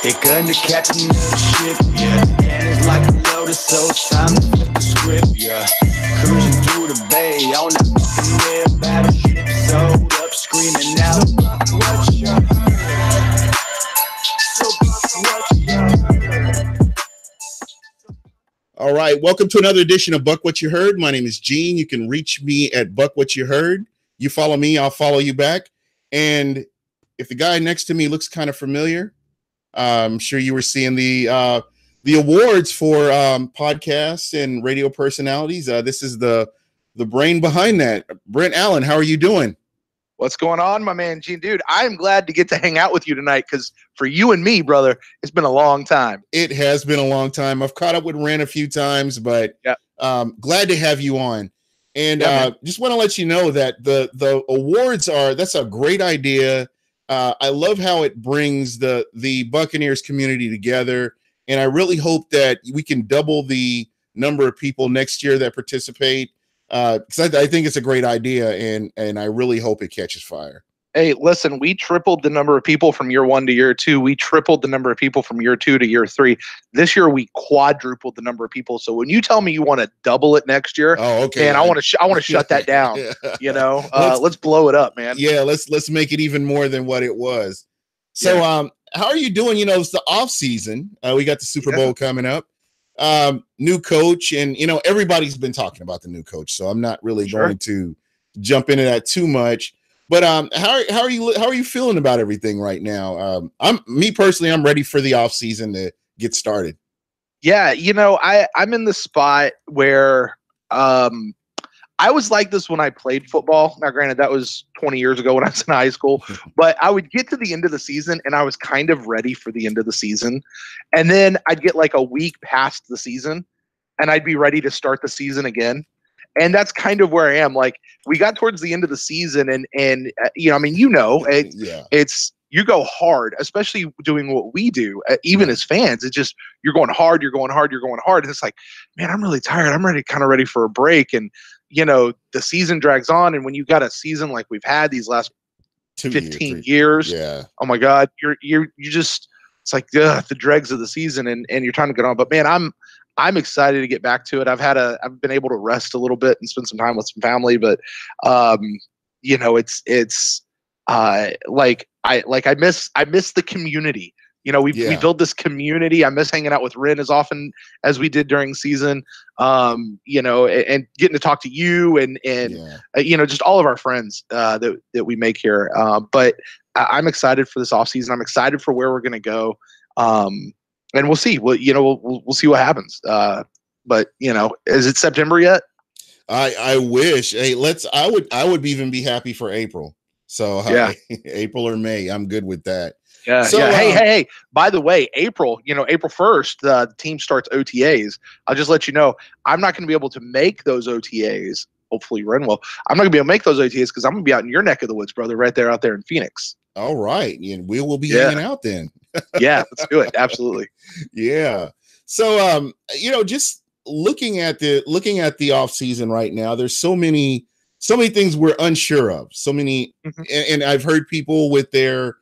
They're gonna catch another ship, yeah. And it's like a lotus, so it's time to flip the script, yeah. Cruising through the bay on that fucking air battleship, sold up, screaming out. What you heard? So what you heard? All right, welcome to another edition of Buck What You Heard. My name is Gene. You can reach me at Buck What You Heard. You follow me, I'll follow you back. And if the guy next to me looks kind of familiar, I'm sure you were seeing the awards for podcasts and radio personalities. This is the brain behind that. Brent Allen, how are you doing? What's going on, my man, Gene? Dude, I'm glad to get to hang out with you tonight because for you and me, brother, it's been a long time. It has been a long time. I've caught up with Ren a few times, but glad to have you on. And just want to let you know that the awards that's a great idea. I love how it brings the Buccaneers community together. And I really hope that we can double the number of people next year that participate. Because I think it's a great idea, and I really hope it catches fire. Hey, listen, we tripled the number of people from year 1 to year 2. We tripled the number of people from year 2 to year 3. This year, we quadrupled the number of people. So when you tell me you want to double it next year, man, I want to shut that down. Yeah. You know, let's blow it up, man. Yeah, let's make it even more than what it was. So, how are you doing? You know, it's the off season. We got the Super Bowl coming up. New coach, and you know everybody's been talking about the new coach, so I'm not really going to jump into that too much. But how are you feeling about everything right now? I'm ready for the off season to get started. Yeah, you know, I'm in the spot where I was like this when I played football. Now, granted, that was 20 years ago when I was in high school, but I would get to the end of the season and I was kind of ready for the end of the season. And then I'd get like a week past the season and I'd be ready to start the season again. And that's kind of where I am. Like, we got towards the end of the seaand you know, I mean, it's you go hard, especially doing what we do, even as fans. It's just, you're going hard. And it's like, man, I'm really tired. I'm ready for a break. And, you know, the season drags on. And when you got a season like we've had these last 15 years, oh my God, you just, it's like the dregs of the season and you're trying to get on. But man, I'm excited to get back to it. I've been able to rest a little bit and spend some time with some family, but you know, it's I miss the community. You know, we built this community. I miss hanging out with Ren as often as we did during season. You know, and getting to talk to you and you know, just all of our friends that we make here. But I'm excited for this offseason. I'm excited for where we're going to go. And we'll see. We'll see what happens. But you know, is it September yet? I wish. Hey, I would even be happy for April. So April or May, I'm good with that. Yeah. So, Hey. By the way, April 1st, the team starts OTAs. I'll just let you know, I'm not going to be able to make those OTAs. Hopefully, Ren will. I'm not going to be able to make those OTAs because I'm going to be out in your neck of the woods, brother, right there out there in Phoenix. All right, and we will be hanging out then. Yeah, let's do it. Absolutely. Yeah. So, you know, just looking at the off season right now, there's so many things we're unsure of. So many, and I've heard people with their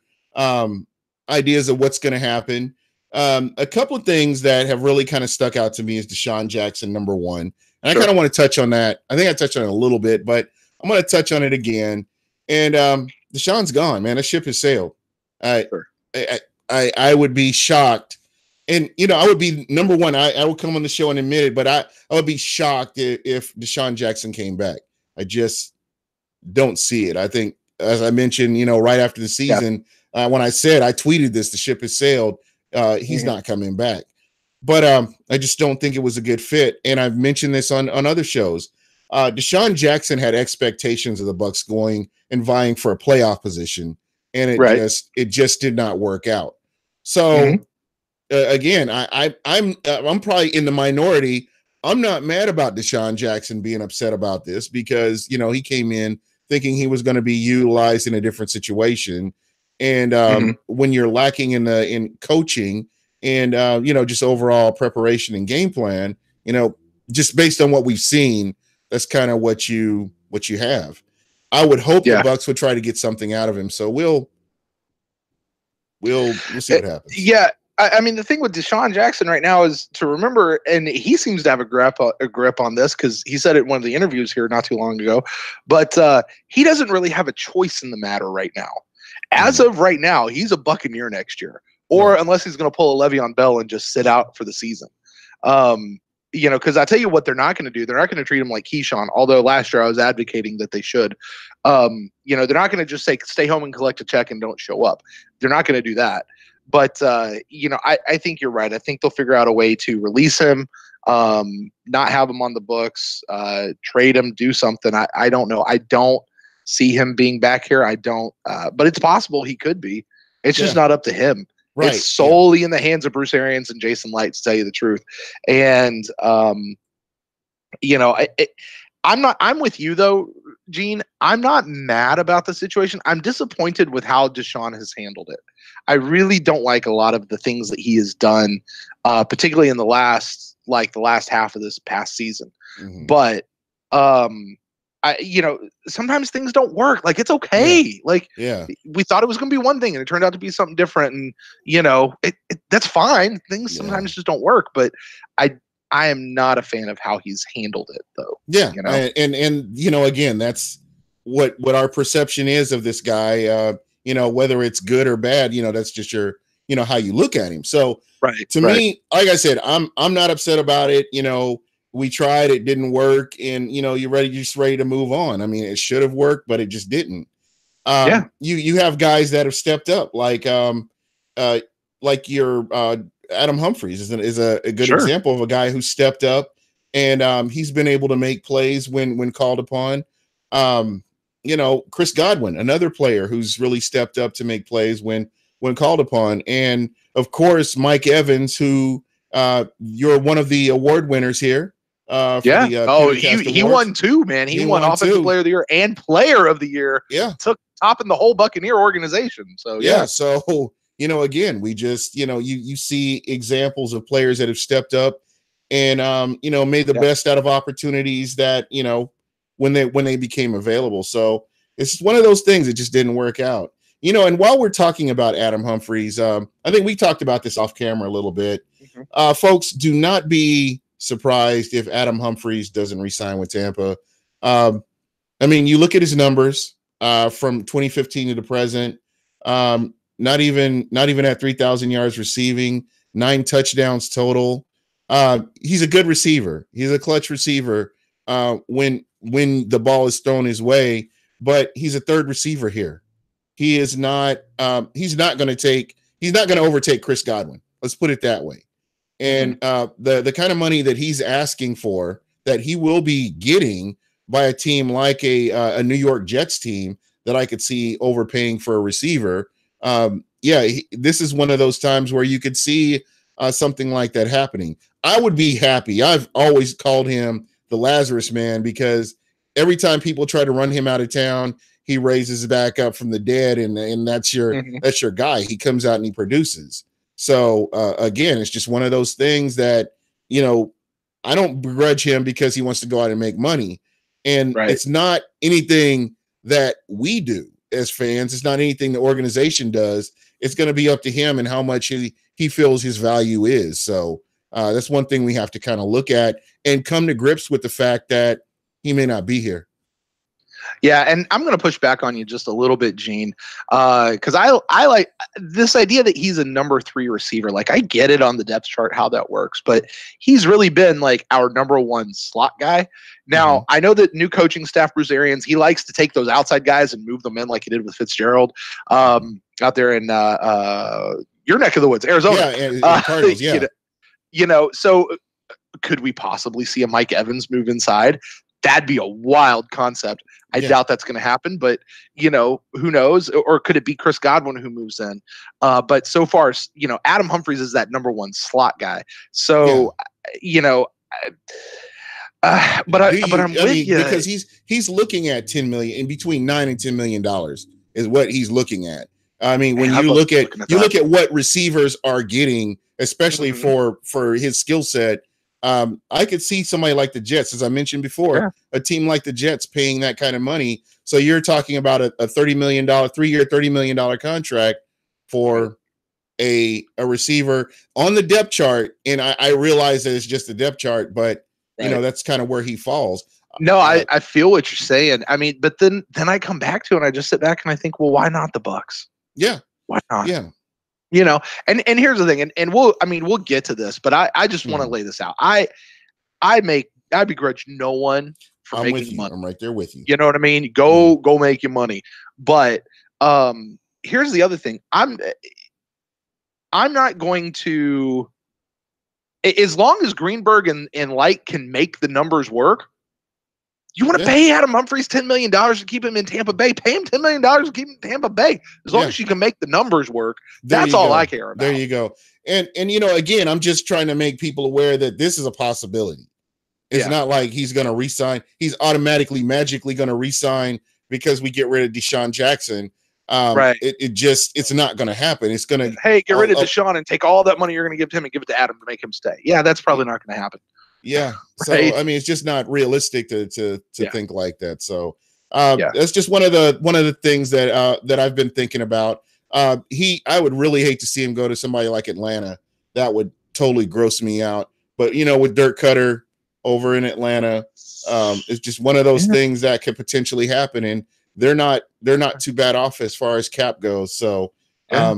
ideas of what's going to happen. A couple of things that have really kind of stuck out to me is Deshaun Jackson, number one. And I kind of want to touch on that. I think I touched on it a little bit, but I'm going to touch on it again. And Deshaun's gone, man. The ship has sailed. I would be shocked. And, you know, I would be number one. I would come on the show and admit it, but I would be shocked if Deshaun Jackson came back. I just don't see it. I think, as I mentioned, you know, right after the season, when I tweeted this, the ship has sailed. He's not coming back. But I just don't think it was a good fit. And I've mentioned this on other shows. Deshaun Jackson had expectations of the Bucs going and vying for a playoff position, and it just did not work out. So again, I'm probably in the minority. I'm not mad about Deshaun Jackson being upset about this because, you know, he came in thinking he was going to be utilized in a different situation. And when you're lacking in coaching and, you know, just overall preparation and game plan, you know, just based on what we've seen, that's kind of what you have. I would hope the Bucs would try to get something out of him. So we'll see what happens. Yeah. I mean, the thing with Deshaun Jackson right now is to remember, and he seems to have a grip on this because he said it in one of the interviews here not too long ago, but he doesn't really have a choice in the matter right now. As of right now, he's a Buccaneer next year, or unless he's going to pull a Le'Veon Bell and just sit out for the season. Because I tell you what they're not going to do. They're not going to treat him like Keyshawn, although last year I was advocating that they should. They're not going to just say, stay home and collect a check and don't show up. They're not going to do that. But, I think you're right. I think they'll figure out a way to release him, not have him on the books, trade him, do something. I don't know. I don't see him being back here. I don't, but it's possible he could be. It's just not up to him. Right. It's solely in the hands of Bruce Arians and Jason Light, to tell you the truth. And, I'm with you though, Gene. I'm not mad about the situation. I'm disappointed with how Deshaun has handled it. I really don't like a lot of the things that he has done, particularly in the last half of this past season. Mm-hmm. But, sometimes things don't work. Like, it's okay. We thought it was going to be one thing and it turned out to be something different. And, that's fine. Things sometimes just don't work, but I am not a fan of how he's handled it though. Yeah. And again, that's what our perception is of this guy, whether it's good or bad, that's just your, how you look at him. So to me, like I said, I'm not upset about it. We tried, it didn't work, and you're just ready to move on. I mean, it should have worked, but it just didn't. You have guys that have stepped up, like your Adam Humphries is a good example of a guy who stepped up, and he's been able to make plays when called upon. Chris Godwin, another player who's really stepped up to make plays when called upon, and of course Mike Evans, who you're one of the award winners here. He won too, man. He won Offensive Player of the Year and Player of the Year. Yeah, took top in the whole Buccaneer organization. So so again, we just you see examples of players that have stepped up and made the best out of opportunities that when they became available. So it's one of those things that just didn't work out. And while we're talking about Adam Humphries, I think we talked about this off camera a little bit. Mm-hmm. Folks, do not be surprised if Adam Humphries doesn't re-sign with Tampa. You look at his numbers from 2015 to the present. Not even at 3,000 yards receiving, 9 touchdowns total. He's a good receiver. He's a clutch receiver when the ball is thrown his way. But he's a third receiver here. He is not. He's not going to overtake Chris Godwin. Let's put it that way. And the kind of money that he's asking for, that he will be getting by a team like a New York Jets team, that I could see overpaying for a receiver. This is one of those times where you could see something like that happening. I would be happy. I've always called him the Lazarus Man, because every time people try to run him out of town, he raises back up from the dead, and that's your guy. He comes out and he produces. So again, it's just one of those things that, I don't begrudge him because he wants to go out and make money. And it's not anything that we do as fans. It's not anything the organization does. It's going to be up to him and how much he feels his value is. So that's one thing we have to kind of look at and come to grips with the fact that he may not be here. Yeah, and I'm going to push back on you just a little bit, Gene, because I like this idea that he's a number 3 receiver. Like, I get it on the depth chart how that works, but he's really been like our number 1 slot guy. Now, I know that new coaching staff, Bruce Arians, he likes to take those outside guys and move them in like he did with Fitzgerald out there in your neck of the woods, Arizona. Yeah, Cardinals, yeah. So could we possibly see a Mike Evans move inside? That'd be a wild concept. I doubt that's going to happen, but who knows? Or could it be Chris Godwin who moves in? But so far, Adam Humphries is that number 1 slot guy. So, but I'm with you, because he's looking at $10 million, in between $9 and $10 million is what he's looking at. I mean, when you look at what receivers are getting, especially for his skill set. I could see somebody like the Jets, as I mentioned before, a team like the Jets paying that kind of money. So you're talking about a $30 million, 3-year, $30 million contract for a receiver on the depth chart, and I realize that it's just a depth chart, but that's kind of where he falls. No, I feel what you're saying. I mean, but then I come back to it and I just sit back and I think, well, why not the Bucks? Yeah. Why not? Yeah. And here's the thing, and we'll get to this, but I just want to lay this out. I begrudge no one for making money. I'm right there with you. You know what I mean? Go make your money. But here's the other thing. I'm not going to, as long as Greenberg and Light can make the numbers work. You want to pay Adam Humphries $10 million to keep him in Tampa Bay? Pay him $10 million to keep him in Tampa Bay. As long as you can make the numbers work, that's all I care about. There you go. And again, I'm just trying to make people aware that this is a possibility. It's not like he's going to resign. He's automatically, magically going to resign because we get rid of Deshaun Jackson. Right. It's not going to happen. It's going to, hey, get rid of Deshaun and take all that money you're going to give to him and give it to Adam to make him stay. Yeah, that's probably not going to happen. Yeah. So, I mean, it's just not realistic to think like that. So, that's just one of the things that I've been thinking about. I would really hate to see him go to somebody like Atlanta. That would totally gross me out. But, with Dirk Cutter over in Atlanta, it's just one of those things that could potentially happen. And they're not too bad off as far as cap goes. So, a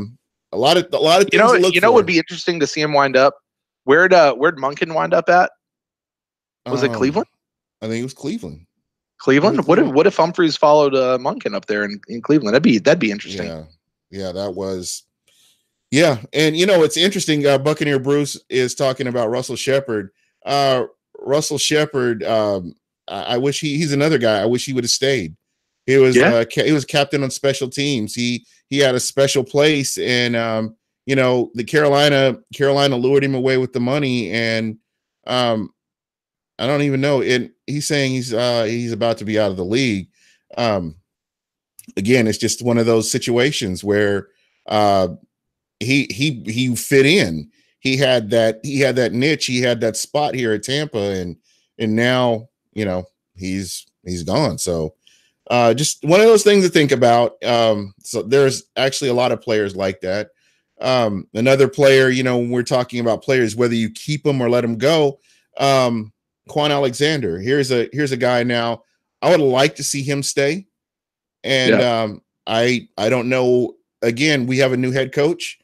lot of things would be interesting to see him wind up. Where'd Monken wind up at? Was it Cleveland? I think it was Cleveland. Cleveland? What if Humphries followed Monken up there in Cleveland? That'd be interesting. Yeah, that was. Yeah, and it's interesting. Buccaneer Bruce is talking about Russell Shepard. Russell Shepard. I wish he's another guy. I wish he would have stayed. He was he was captain on special teams. He had a special place, and the Carolina lured him away with the money, and I don't even know. And he's saying he's about to be out of the league. Again, it's just one of those situations where he fit in. He had that niche. He had that spot here at Tampa, and now he's gone. So just one of those things to think about. So there's actually a lot of players like that. Another player, when we're talking about players, whether you keep them or let them go. Quan Alexander. Here's a guy now. I would like to see him stay. And I don't know. Again, we have a new head coach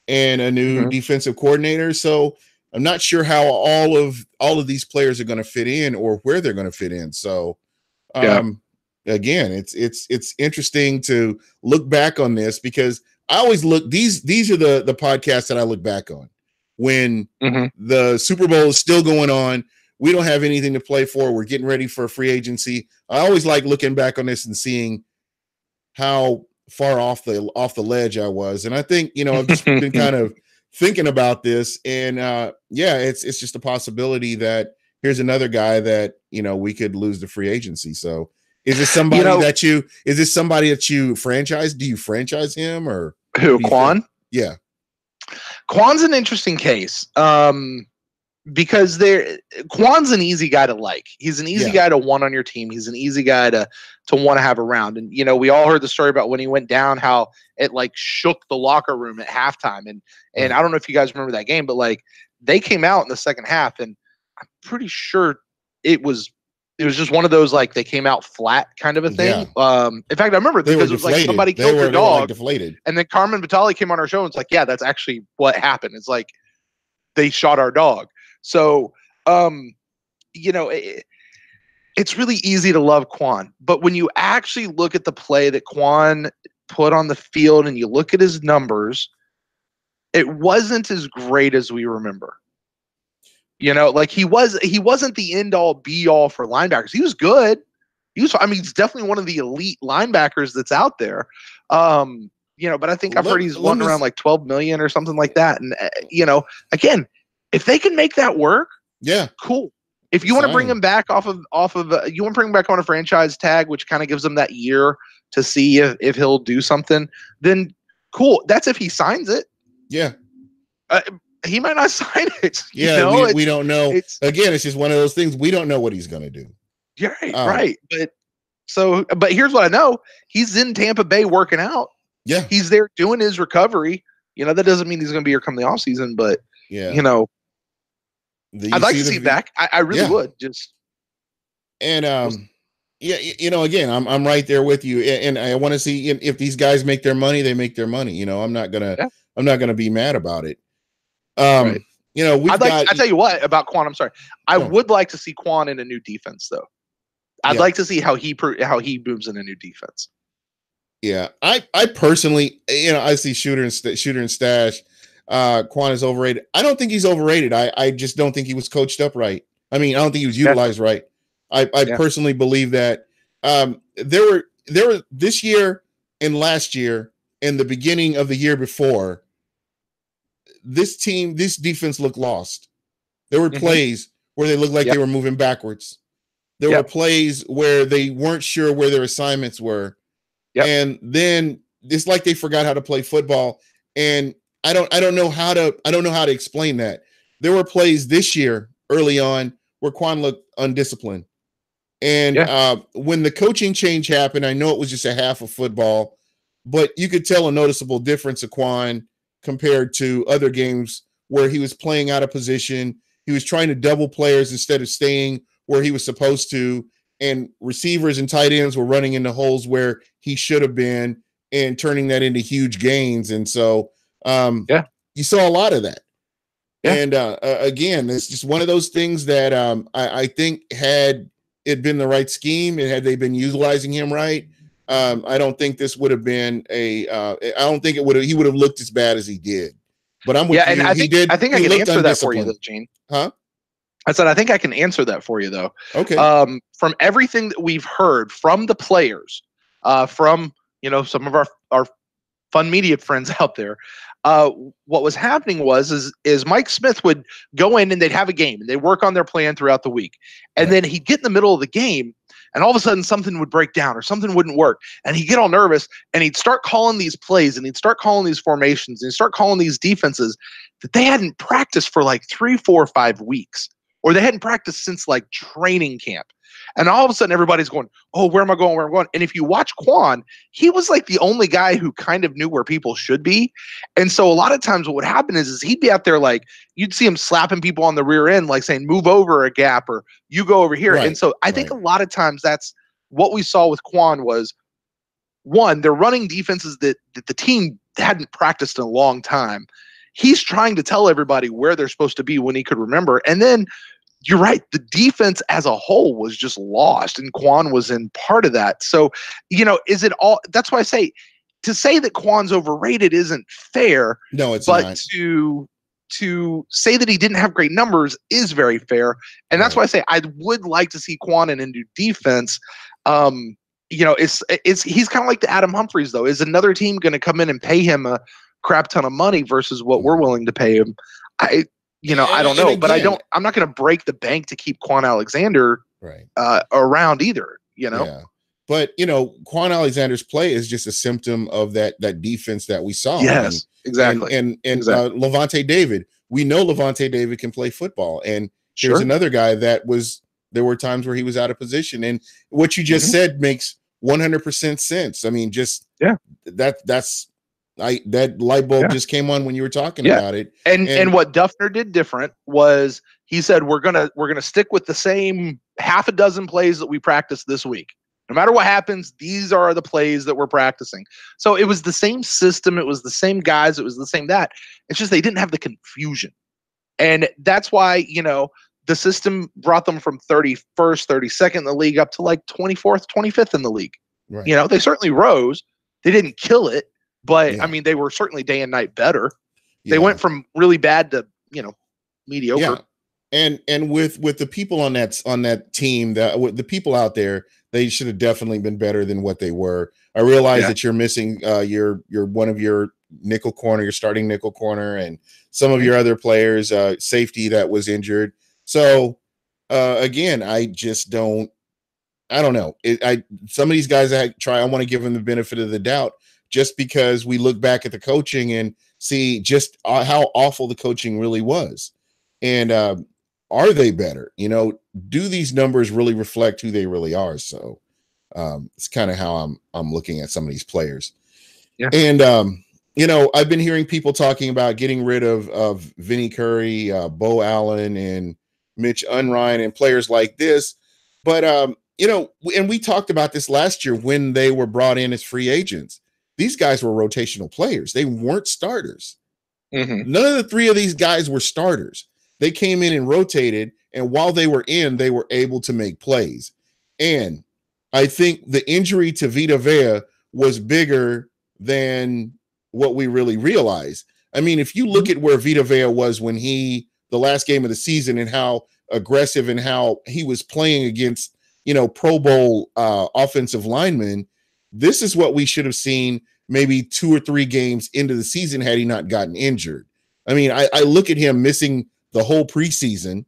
and a new defensive coordinator. So I'm not sure how all of these players are going to fit in or where they're going to fit in. So again, it's interesting to look back on this because I always look, these are the podcasts that I look back on when the Super Bowl is still going on. We don't have anything to play for. We're getting ready for free agency. I always like looking back on this and seeing how far off the ledge I was. And I think, I've just been kind of thinking about this and it's just a possibility that here's another guy that, we could lose the free agency. So is this somebody that you franchise? Do you franchise him or who? Quan? Yeah. Quan's an interesting case. Because Quan's an easy guy to like. He's an easy guy to want on your team. He's an easy guy to want to have around. And we all heard the story about when he went down, how it shook the locker room at halftime. And I don't know if you guys remember that game, but they came out in the second half, and I'm pretty sure it was just one of those they came out flat kind of a thing. Yeah. In fact, I remember because it was somebody killed their dog, deflated. And then Carmen Vitale came on our show and it's that's actually what happened. It's they shot our dog. So, it's really easy to love Quan, but when you actually look at the play that Quan put on the field and you look at his numbers, it wasn't as great as we remember. He wasn't the end all be all for linebackers. He was good. He's definitely one of the elite linebackers that's out there. But I think I've heard he's won around 12 million or something like that. And, again, if they can make that work, cool. If you want to bring him back you want to bring him back on a franchise tag, which kind of gives him that year to see if he'll do something, then cool. That's if he signs it. Yeah. He might not sign it. Yeah, we don't know. It's just one of those things. We don't know what he's going to do. Yeah, right. But here's what I know. He's in Tampa Bay working out. Yeah. He's there doing his recovery. That doesn't mean he's going to be here come the offseason, but yeah, I'd like to see him back. I really would. Just and yeah, again, I'm right there with you, and I want to see if these guys make their money, they make their money. I'm not gonna be mad about it. Right. I tell you what about Quan. I'm sorry. I would like to see Quan in a new defense, though. I'd like to see how he moves in a new defense. Yeah, I personally, I see Shooter and Stash. Quan is overrated. I don't think he's overrated. I just don't think he was coached up right. I mean, I don't think he was utilized right. I personally believe that there were this year and last year and the beginning of the year before, this defense looked lost. There were plays where they looked like they were moving backwards. There were plays where they weren't sure where their assignments were. And then it's like they forgot how to play football. And I don't know how to explain that. There were plays this year early on where Quan looked undisciplined. And when the coaching change happened, I know it was just a half of football, but you could tell a noticeable difference of Quan compared to other games where he was playing out of position. He was trying to double players instead of staying where he was supposed to. And receivers and tight ends were running into holes where he should have been and turning that into huge gains. And so you saw a lot of that. Yeah. And again, it's just one of those things that I think had it been the right scheme and had they been utilizing him right, I don't think this would have been I don't think he would have looked as bad as he did. But I'm with you. And I think I can answer that for you, though, Gene. Huh? I said, I think I can answer that for you, though. Okay. From everything that we've heard from the players, from some of our fun media friends out there, what was happening is Mike Smith would go in and they'd have a game and they'd work on their plan throughout the week, and then he'd get in the middle of the game and all of a sudden something would break down or something wouldn't work, and he'd get all nervous and he'd start calling these plays and he'd start calling these formations and he'd start calling these defenses that they hadn't practiced for like 3, 4, 5 weeks. Or they hadn't practiced since like training camp. And all of a sudden everybody's going, oh, where am I going? Where am I going? And if you watch Quan, he was like the only guy who kind of knew where people should be. And so a lot of times what would happen is he'd be out there, like you'd see him slapping people on the rear end, like saying, move over a gap or you go over here. Right. And so I think a lot of times that's what we saw with Quan was, one, they're running defenses that the team hadn't practiced in a long time. He's trying to tell everybody where they're supposed to be when he could remember. And then you're right, the defense as a whole was just lost, and Quan was in part of that. So, is it all? That's why I say to say that Quan's overrated isn't fair. No, it's but not. To say that he didn't have great numbers is very fair, and that's why I say I would like to see Quan in a new defense. He's kind of like the Adam Humphries, though. Is another team going to come in and pay him a crap ton of money versus what we're willing to pay him? I don't know, but I'm not going to break the bank to keep Quan Alexander around either, Yeah. But, Quan Alexander's play is just a symptom of that defense that we saw. Yes, exactly. And Levante David, we know Levante David can play football. And here's another guy there were times where he was out of position. And what you just said makes 100% sense. I mean, that light bulb just came on when you were talking about it. And what Duffner did different was he said, we're gonna stick with the same half a dozen plays that we practiced this week. No matter what happens, these are the plays that we're practicing. So it was the same system, it was the same guys, it was the same that. It's just they didn't have the confusion. And that's why, the system brought them from 31st, 32nd in the league up to like 24th, 25th in the league. Right. They certainly rose. They didn't kill it. But I mean, they were certainly day and night better. They went from really bad to mediocre. Yeah. And with the people on that team, the people out there, they should have definitely been better than what they were. I realize that you're missing your one of your nickel corner, your starting nickel corner, and some of your other players, safety that was injured. So again, I don't know. Some of these guys I want to give them the benefit of the doubt, just because we look back at the coaching and see just how awful the coaching really was. And are they better? Do these numbers really reflect who they really are? So it's kind of how I'm looking at some of these players. Yeah. And I've been hearing people talking about getting rid of Vinny Curry, Bo Allen, and Mitch Unrein and players like this. But, and we talked about this last year when they were brought in as free agents. These guys were rotational players. They weren't starters. Mm-hmm. None of the three of these guys were starters. They came in and rotated, and while they were in, they were able to make plays. And I think the injury to Vita Vea was bigger than what we really realized. I mean, if you look at where Vita Vea was when the last game of the season, and how aggressive and how he was playing against, Pro Bowl offensive linemen, this is what we should have seen maybe 2 or 3 games into the season had he not gotten injured. I mean, I look at him missing the whole preseason,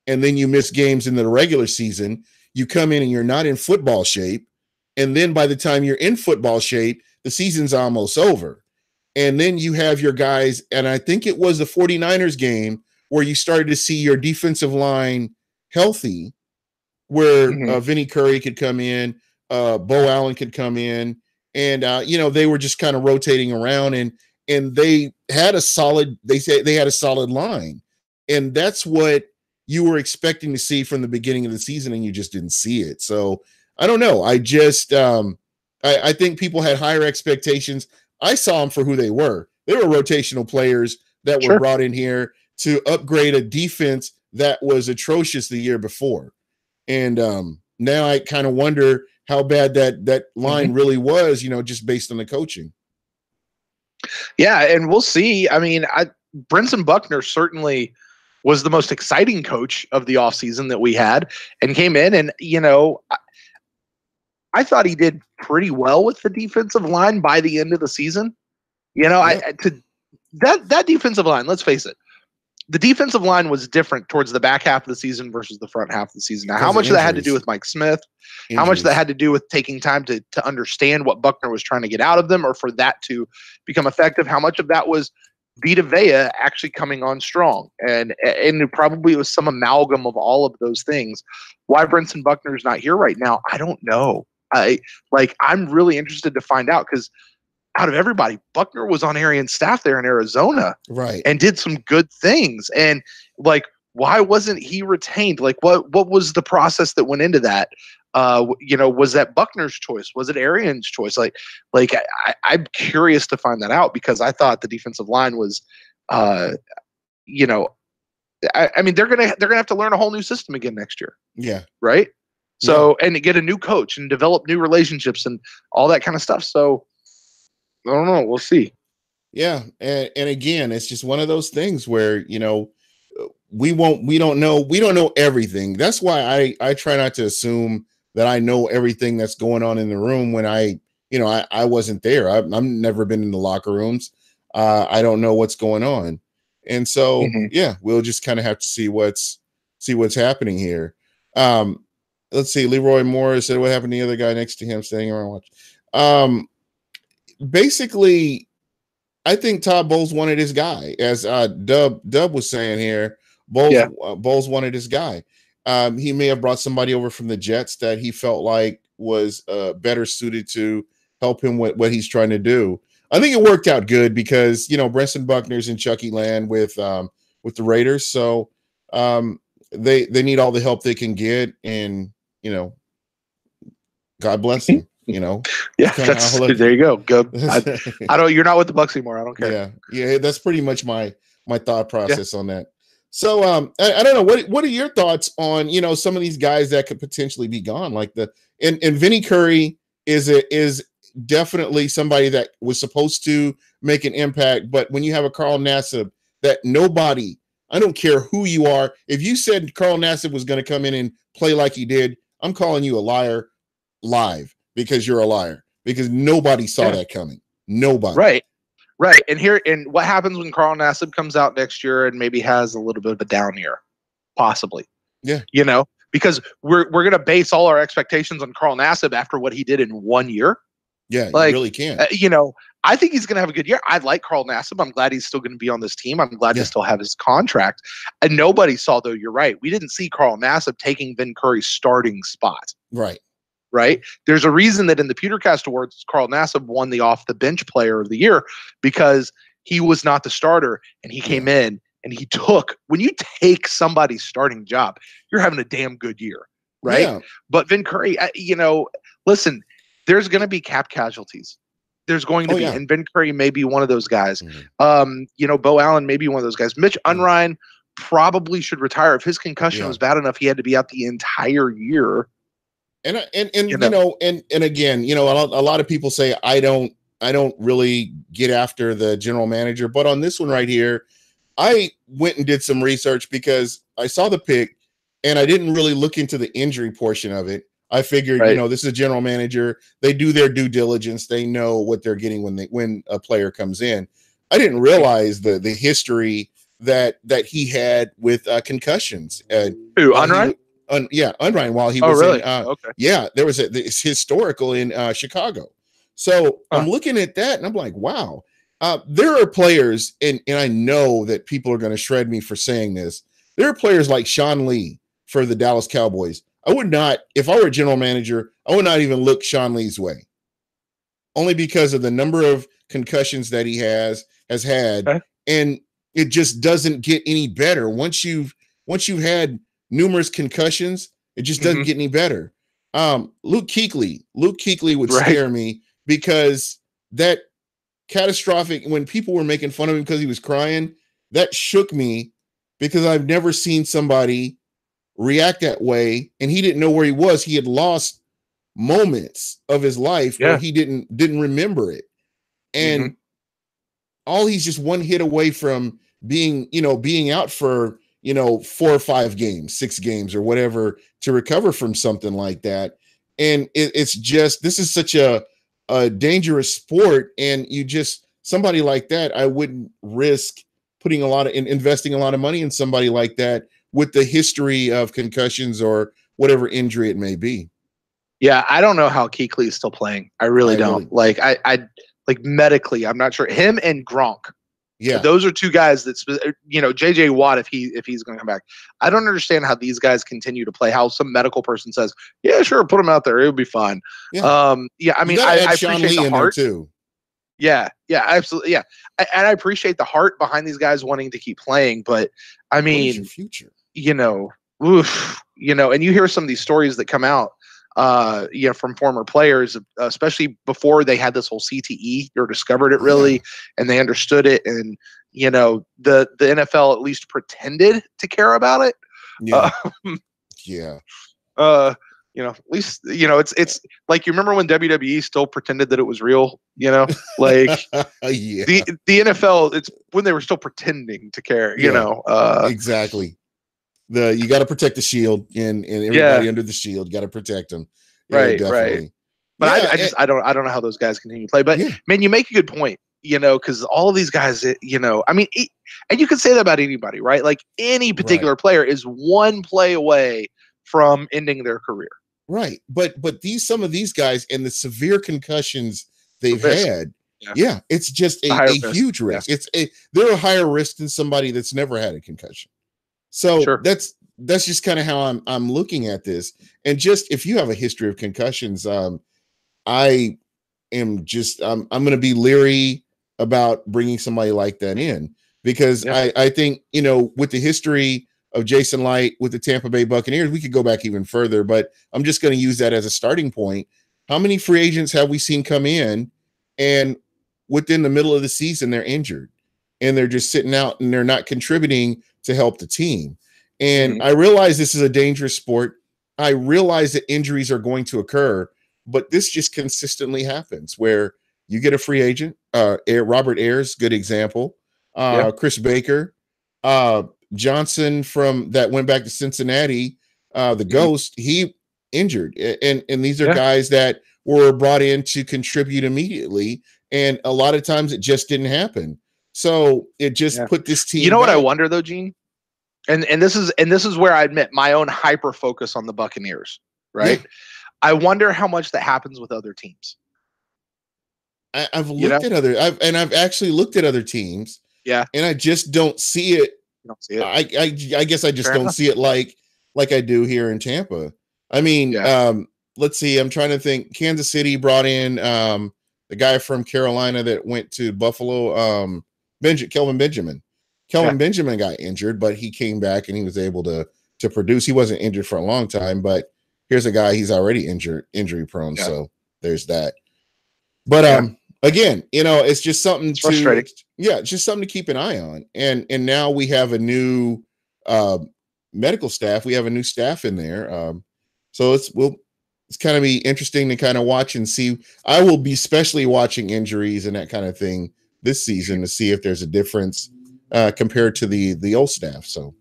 and then you miss games in the regular season. You come in and you're not in football shape. And then by the time you're in football shape, the season's almost over. And then you have your guys, and I think it was the 49ers game where you started to see your defensive line healthy, where Vinny Curry could come in, Bo Allen could come in, and they were just kind of rotating around, and they had a solid line. And that's what you were expecting to see from the beginning of the season, and you just didn't see it. So I don't know. I just I think people had higher expectations. I saw them for who they were. They were rotational players that were brought in here to upgrade a defense that was atrocious the year before. And now I kind of wonder how bad that line really was, just based on the coaching. Yeah, and we'll see. I mean, Brenson Buckner certainly was the most exciting coach of the offseason that we had, and came in and, I thought he did pretty well with the defensive line by the end of the season. That defensive line, let's face it, the defensive line was different towards the back half of the season versus the front half of the season. Now, how much of that had to do with Mike Smith? How much of that had to do with taking time to understand what Buckner was trying to get out of them, or for that to become effective? How much of that was Vita Vea actually coming on strong? And it probably was some amalgam of all of those things. Why Brenson Buckner is not here right now, I don't know. I'm really interested to find out, because out of everybody, Buckner was on Arian's staff there in Arizona, right, and did some good things. And why wasn't he retained? What was the process that went into that? Was that Buckner's choice? Was it Arian's choice? I'm curious to find that out, because I thought the defensive line was, I mean, they're gonna have to learn a whole new system again next year. Yeah. Right. So, and get a new coach and develop new relationships and all that kind of stuff. So I don't know. We'll see. Yeah. And again, it's just one of those things where, we don't know everything. That's why I try not to assume that I know everything that's going on in the room when I wasn't there. I've never been in the locker rooms. I don't know what's going on. And so, we'll just kind of have to see what's happening here. Let's see. Leroy Morris said, what happened to the other guy next to him staying around watch? Basically, I think Todd Bowles wanted his guy, as Dub was saying here. Bowles wanted his guy. He may have brought somebody over from the Jets that he felt like was better suited to help him with what he's trying to do. I think it worked out good because Brenson Buckner's in Chucky land with the Raiders, so they need all the help they can get, and God bless them. Yeah, there you go. Go. I don't. You're not with the Bucs anymore. I don't care. Yeah. That's pretty much my thought process on that. So I don't know. What are your thoughts on some of these guys that could potentially be gone? And Vinny Curry is definitely somebody that was supposed to make an impact, but when you have a Carl Nassib that nobody, I don't care who you are, if you said Carl Nassib was going to come in and play like he did, I'm calling you a liar live, because you're a liar, because nobody saw that coming. Nobody. Right. And what happens when Carl Nassib comes out next year and maybe has a little bit of a down year? Possibly. Yeah. Because we're going to base all our expectations on Carl Nassib after what he did in 1 year. Yeah, you really can't. I think he's going to have a good year. I like Carl Nassib. I'm glad he's still going to be on this team. I'm glad to still have his contract. And nobody saw, though, you're right, we didn't see Carl Nassib taking Vin Curry's starting spot. Right. right? There's a reason that in the Pewtercast Awards, Carl Nassib won the off the bench player of the year because he was not the starter and he came in and he took, when you take somebody's starting job, you're having a damn good year, right? Yeah. But Vin Curry, listen, there's going to be cap casualties. There's going to be, and Vin Curry may be one of those guys. Bo Allen may be one of those guys. Mitch Unrein probably should retire. If his concussion was bad enough, he had to be out the entire year. And again, a lot of people say I don't really get after the general manager, but on this one right here, I went and did some research because I saw the pick and I didn't really look into the injury portion of it. I figured, this is a general manager. They do their due diligence. They know what they're getting when a player comes in. I didn't realize the history that he had with concussions. Who, Unrein? Unrein while he was really? Okay. Yeah, there was it's historical in Chicago. So I'm looking at that and I'm like, wow. There are players, and I know that people are going to shred me for saying this. There are players like Sean Lee for the Dallas Cowboys. I would not, if I were a general manager, I would not even look Sean Lee's way. Only because of the number of concussions that he has had, and it just doesn't get any better. Once you've had numerous concussions, it just doesn't get any better. Luke Kuechly would scare me because that catastrophic, when people were making fun of him because he was crying, that shook me because I've never seen somebody react that way, and he didn't know where he was. He had lost moments of his life where he didn't remember it, and all he's just one hit away from being out for 4 or 5 games, 6 games or whatever to recover from something like that. And it's just, this is such a dangerous sport, and somebody like that, I wouldn't risk investing a lot of money in somebody like that with the history of concussions or whatever injury it may be. Yeah, I don't know how Kuechly is still playing. I really don't. I medically, I'm not sure. Him and Gronk. Yeah, those are two guys that JJ Watt, if he's going to come back. I don't understand how these guys continue to play. How some medical person says, "Yeah, sure, put him out there; it'll be fine." Yeah, I mean, I appreciate the heart too. Yeah, absolutely. Yeah, and I appreciate the heart behind these guys wanting to keep playing. But I mean, what is your future? And you hear some of these stories that come out, from former players, especially before they had this whole CTE or discovered it really, and they understood it, and the NFL at least pretended to care about it. At least it's like, you remember when WWE still pretended that it was real, like the NFL, it's when they were still pretending to care, exactly. You got to protect the shield, and everybody under the shield got to protect them. Right. But I don't know how those guys continue to play. But man, you make a good point, because all of these guys, and you can say that about anybody, right? Like any particular player is one play away from ending their career. Right. But some of these guys and the severe concussions they've had, it's just a huge risk. They're a higher risk than somebody that's never had a concussion. So that's just kind of how I'm looking at this. And just, if you have a history of concussions, I'm going to be leery about bringing somebody like that in, because I think, with the history of Jason Light with the Tampa Bay Buccaneers, we could go back even further, but I'm just going to use that as a starting point. How many free agents have we seen come in and within the middle of the season, they're injured and they're just sitting out and they're not contributing to help the team? And I realize this is a dangerous sport. I realize that injuries are going to occur, but this just consistently happens where you get a free agent. Robert Ayers, good example. Chris Baker, Johnson from that went back to Cincinnati, the Ghost, he injured. And these are guys that were brought in to contribute immediately. And a lot of times it just didn't happen. So it just put this team. You know what I wonder though, Gene? And this is where I admit my own hyper focus on the Buccaneers, right? Yeah. I wonder how much that happens with other teams. I've looked at I've actually looked at other teams. Yeah. And I just don't see it. You don't see it. I guess I just don't see it like I do here in Tampa. I mean, let's see. I'm trying to think. Kansas City brought in the guy from Carolina that went to Buffalo, Kelvin Benjamin. Kelvin Benjamin got injured, but he came back and he was able to produce. He wasn't injured for a long time, but here's a guy, he's already injury prone. Yeah. So there's that. But again, it's just something it's frustrating. It's just something to keep an eye on. And now we have a new medical staff. We have a new staff in there. So it's kind of be interesting to kind of watch and see. I will be especially watching injuries and that kind of thing this season to see if there's a difference compared to the old staff. So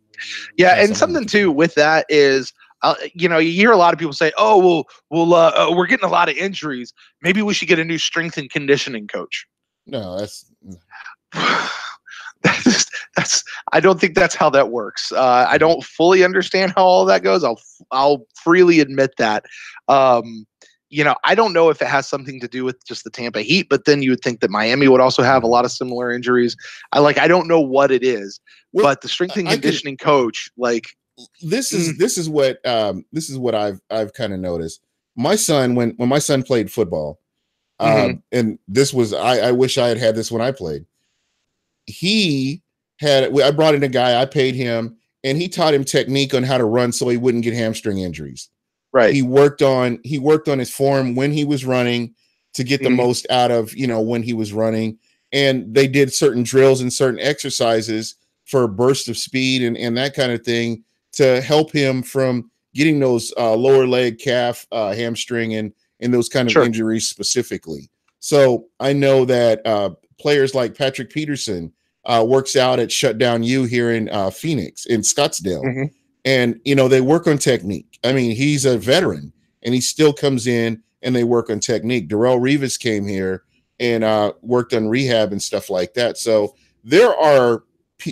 yeah, and something too with that is, you hear a lot of people say, "Oh, well, we're getting a lot of injuries. Maybe we should get a new strength and conditioning coach." No, that's I don't think that's how that works. I don't fully understand how all that goes. I'll freely admit that. I don't know if it has something to do with just the Tampa Heat, but then you would think that Miami would also have a lot of similar injuries. I don't know what it is, but the strength and conditioning coach, this is what I've kind of noticed. My son, when my son played football, and this was, I wish I had this when I played. I brought in a guy, I paid him, and he taught him technique on how to run so he wouldn't get hamstring injuries. Right. He worked on his form when he was running to get the most out of, when he was running. And they did certain drills and certain exercises for a burst of speed and that kind of thing to help him from getting those lower leg, calf, hamstring, and those kind of injuries specifically. So I know that players like Patrick Peterson works out at Shutdown U here in Phoenix, in Scottsdale. And, they work on technique. I mean, he's a veteran and he still comes in and they work on technique. Darrelle Revis came here and worked on rehab and stuff like that. So there are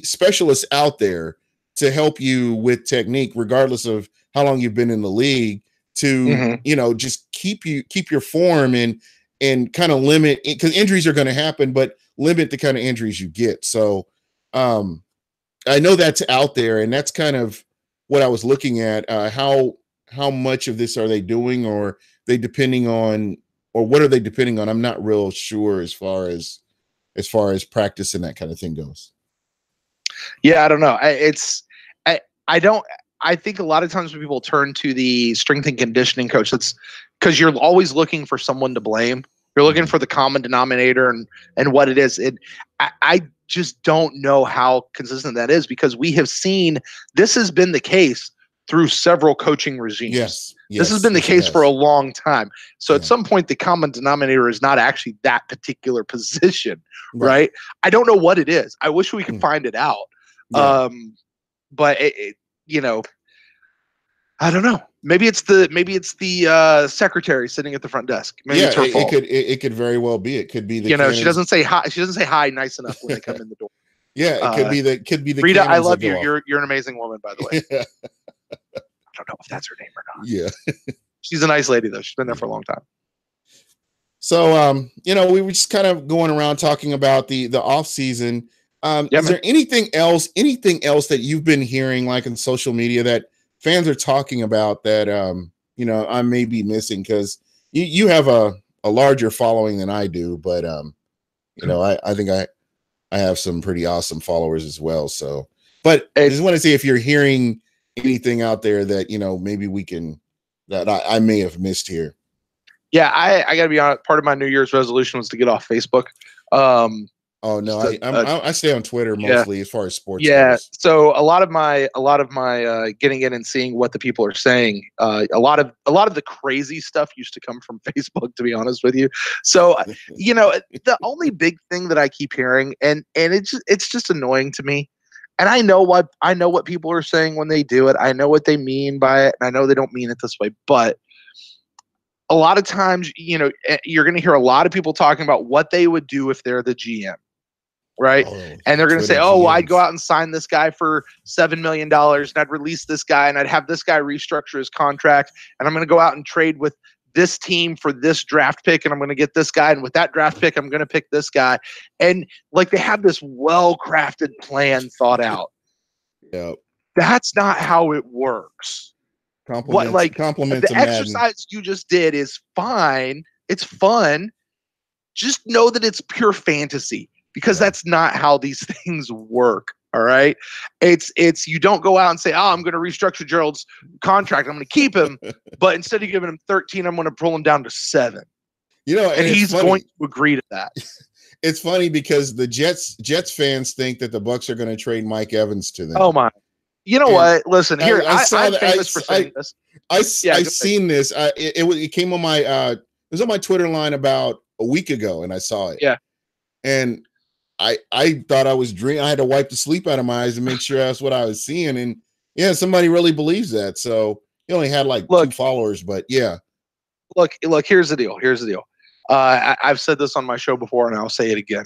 specialists out there to help you with technique, regardless of how long you've been in the league, to, just keep your form and kind of limit, because injuries are going to happen, but limit the kind of injuries you get. So I know that's out there, and that's kind of what I was looking at. How much of this are they doing, or they depending on, or what are they depending on? I'm not real sure as far as practice and that kind of thing goes. Yeah, I don't know. I think a lot of times when people turn to the strength and conditioning coach, that's because you're always looking for someone to blame. You're looking for the common denominator and what it is. I just don't know how consistent that is, because we have seen this has been the case through several coaching regimes. Yes, this has been the case for a long time. So at some point, the common denominator is not actually that particular position, right? I don't know what it is. I wish we could find it out. But I don't know. Maybe it's the secretary sitting at the front desk. Maybe it's her fault. It could very well be. It could be the she doesn't say hi. She doesn't say hi nice enough when they come in the door. Yeah, it could be the Rita. I love you. You're an amazing woman, by the way. Yeah. I don't know if that's her name or not. Yeah. She's a nice lady though. She's been there for a long time. So we were just kind of going around talking about the off season. Is there anything else that you've been hearing, like in social media, that fans are talking about that I may be missing? Because you have a larger following than I do, but I think I have some pretty awesome followers as well. So, but I just want to see if you're hearing anything out there that maybe we can, that I may have missed here. Yeah, I got to be honest. Part of my New Year's resolution was to get off Facebook. Oh no, I stay on Twitter mostly as far as sports. Yeah, goes. So a lot of my getting in and seeing what the people are saying. A lot of the crazy stuff used to come from Facebook, to be honest with you. So the only big thing that I keep hearing, and it's just annoying to me. And I know what people are saying when they do it. I know what they mean by it, and I know they don't mean it this way, but a lot of times, you're going to hear a lot of people talking about what they would do if they're the GM. Right. And they're going to say, well, I'd go out and sign this guy for $7 million and I'd release this guy and I'd have this guy restructure his contract. And I'm going to go out and trade with this team for this draft pick. And I'm going to get this guy. And with that draft pick, I'm going to pick this guy. And they have this well-crafted plan thought out. Yep. That's not how it works. compliments the exercise you just did is fine. It's fun. Just know that it's pure fantasy, because that's not how these things work. All right. It's you don't go out and say, I'm going to restructure Gerald's contract. I'm going to keep him. But instead of giving him 13, I'm going to pull him down to 7. And he's going to agree to that. It's funny because the Jets fans think that the Bucs are going to trade Mike Evans to them. Oh my. You know what? Listen, here, I'm famous for saying this. I've seen this. It came on my it was on my Twitter line about a week ago, and I saw it. Yeah. And I thought I was dreaming. I had to wipe the sleep out of my eyes and make sure that's what I was seeing. And yeah, somebody really believes that. So he only had like 2 followers, but yeah. Look, here's the deal. I've said this on my show before, and I'll say it again.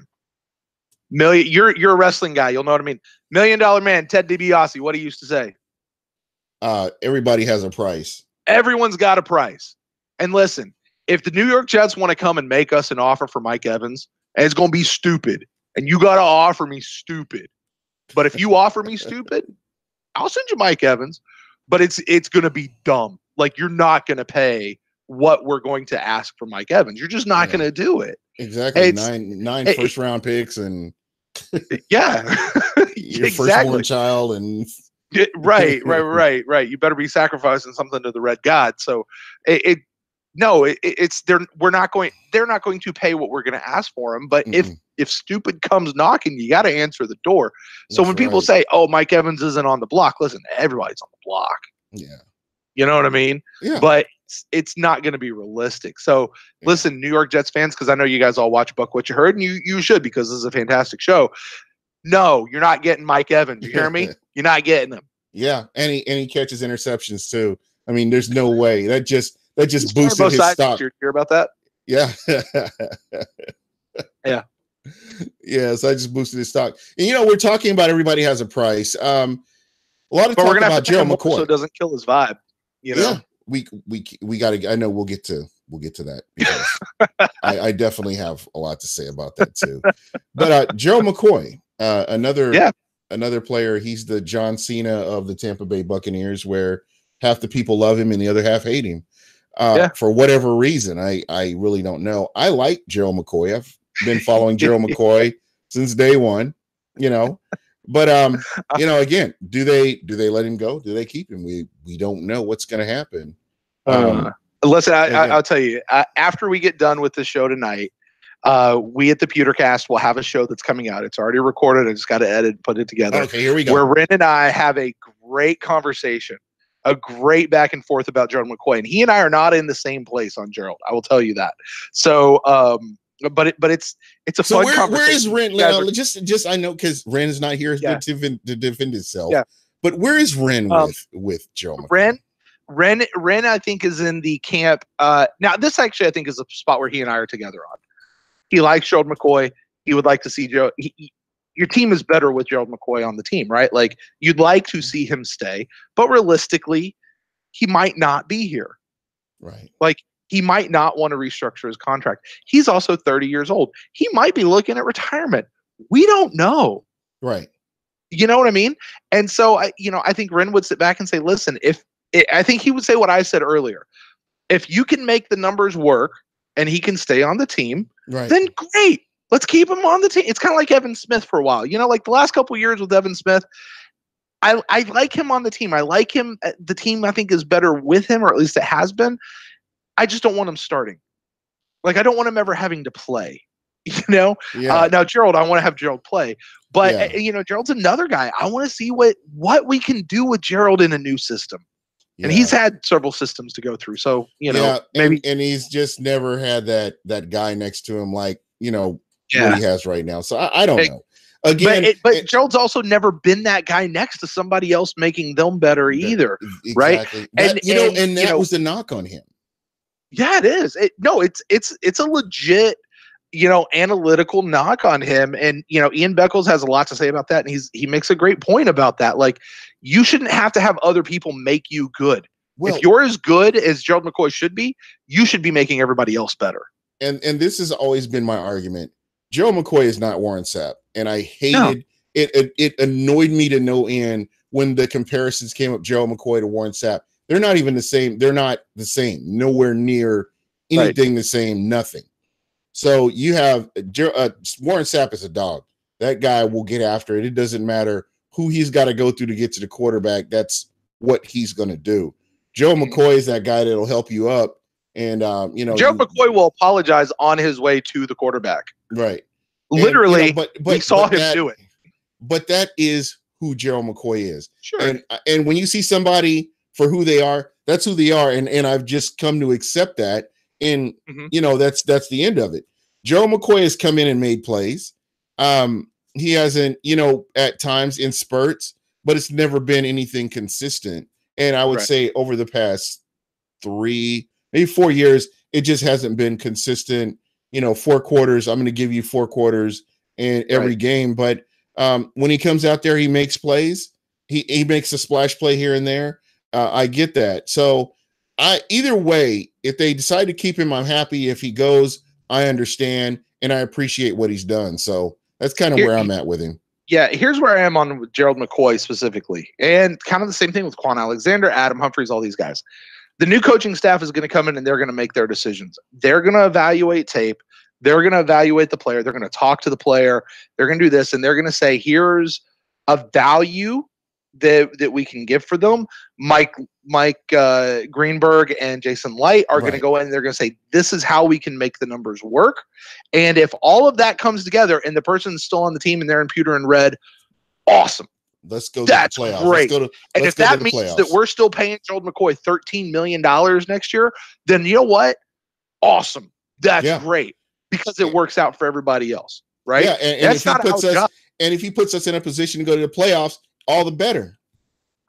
You're a wrestling guy. You'll know what I mean. $1 Million Man, Ted DiBiase. What he used to say. Everybody has a price. Everyone's got a price. And listen, if the New York Jets want to come and make us an offer for Mike Evans, and it's going to be stupid, and you got to offer me stupid. But if you offer me stupid, I'll send you Mike Evans. But it's going to be dumb. Like, you're not going to pay what we're going to ask for Mike Evans. You're just not going to do it. Exactly. Nine first round picks and yeah, your firstborn child and right. You better be sacrificing something to the red god. So they're not going to pay what we're going to ask for him. But if stupid comes knocking, you got to answer the door. So when people say, "Oh, Mike Evans isn't on the block," listen, everybody's on the block. Yeah. You know what I mean? Yeah. But it's not going to be realistic. So listen, New York Jets fans, because I know you guys all watch Buck What You Heard, and you should, because this is a fantastic show. No, you're not getting Mike Evans. You hear me? You're not getting him. Yeah, and he catches interceptions too. I mean, there's no way. That just boosted his stock. You hear about that? Yeah. Yeah. Yeah, so I just boosted his stock. And we're talking about everybody has a price. A lot of talk about Gerald McCoy, so it doesn't kill his vibe. Yeah, we got to. I know we'll get to that, because I definitely have a lot to say about that too. But Gerald McCoy, another player. He's the John Cena of the Tampa Bay Buccaneers, where half the people love him and the other half hate him. For whatever reason, I really don't know. I like Gerald McCoy. I've been following Gerald McCoy since day one. But again, do they let him go? Do they keep him? We don't know what's going to happen. Listen, I'll tell you. After we get done with the show tonight, we at the Pewter Cast will have a show that's coming out. It's already recorded. I just got to edit and put it together. Okay, here we go. Where Ren and I have a great conversation, a great back and forth about Gerald McCoy, and he and I are not in the same place on Gerald. I will tell you that. So, but it's a fun conversation. Where is Ren now? Just I know, because Ren is not here to defend himself. Yeah. But where is Ren with Gerald McCoy? Ren, I think, is in the camp. Now, this actually, I think, is a spot where he and I are together on. He likes Gerald McCoy. He would like to see Joe. Your team is better with Gerald McCoy on the team, right? Like, you'd like to see him stay, but realistically, he might not be here. Right. Like, he might not want to restructure his contract. He's also 30 years old. He might be looking at retirement. We don't know. Right. You know what I mean? And so, I think Ren would sit back and say, listen, I think he would say what I said earlier. If you can make the numbers work and he can stay on the team, then great. Let's keep him on the team. It's kind of like Evan Smith for a while. Like the last couple of years with Evan Smith, I like him on the team. I like him. The team, I think, is better with him, or at least it has been. I just don't want him starting. Like, I don't want him ever having to play. Now, Gerald, I want to have Gerald play. But, Gerald's another guy. I want to see what we can do with Gerald in a new system. Yeah. And he's had several systems to go through. So, maybe. And he's just never had that guy next to him like, what he has right now. So I don't know. Again, but Gerald's also never been that guy next to somebody else making them better either. Exactly. Right. And that was the knock on him. Yeah, it is. It's a legit, analytical knock on him. And, Ian Beckles has a lot to say about that. And he makes a great point about that. Like, you shouldn't have to have other people make you good. Well, if you're as good as Gerald McCoy should be, you should be making everybody else better. And this has always been my argument. Gerald McCoy is not Warren Sapp. And I hated it. It annoyed me to no end when the comparisons came up, Gerald McCoy to Warren Sapp. They're not even the same. They're not the same. Nowhere near anything the same. Nothing. So you have Warren Sapp is a dog. That guy will get after it. It doesn't matter who he's got to go through to get to the quarterback. That's what he's going to do. Joe McCoy is that guy that'll help you up. And, Joe McCoy will apologize on his way to the quarterback. Right. Literally, but we saw him do it. But that is who Gerald McCoy is. Sure. And when you see somebody for who they are, that's who they are. And I've just come to accept that. And, that's the end of it. Gerald McCoy has come in and made plays. He hasn't, at times in spurts, but it's never been anything consistent. And I would say over the past 3, maybe 4 years, it just hasn't been consistent. 4 quarters, I'm going to give you 4 quarters in every game. But when he comes out there, he makes plays. He makes a splash play here and there. I get that. So either way, if they decide to keep him, I'm happy. If he goes, I understand, and I appreciate what he's done. So that's kind of where I'm at with him. Yeah, here's where I am on with Gerald McCoy specifically. And kind of the same thing with Quan Alexander, Adam Humphries, all these guys. The new coaching staff is going to come in and they're going to make their decisions. They're going to evaluate tape. They're going to evaluate the player. They're going to talk to the player. They're going to do this, and they're going to say, here's a value that we can give for them. Mike Greenberg and Jason Light are going to go in and they're going to say, this is how we can make the numbers work. And if all of that comes together and the person's still on the team and they're in pewter and red, awesome. Let's go. That's to the playoffs. Great. And if that means playoffs. that we're still paying Gerald McCoy $13 million next year, then you know what? Awesome. That's great because it works out for everybody else. Right. Yeah. And if he puts us in a position to go to the playoffs, all the better.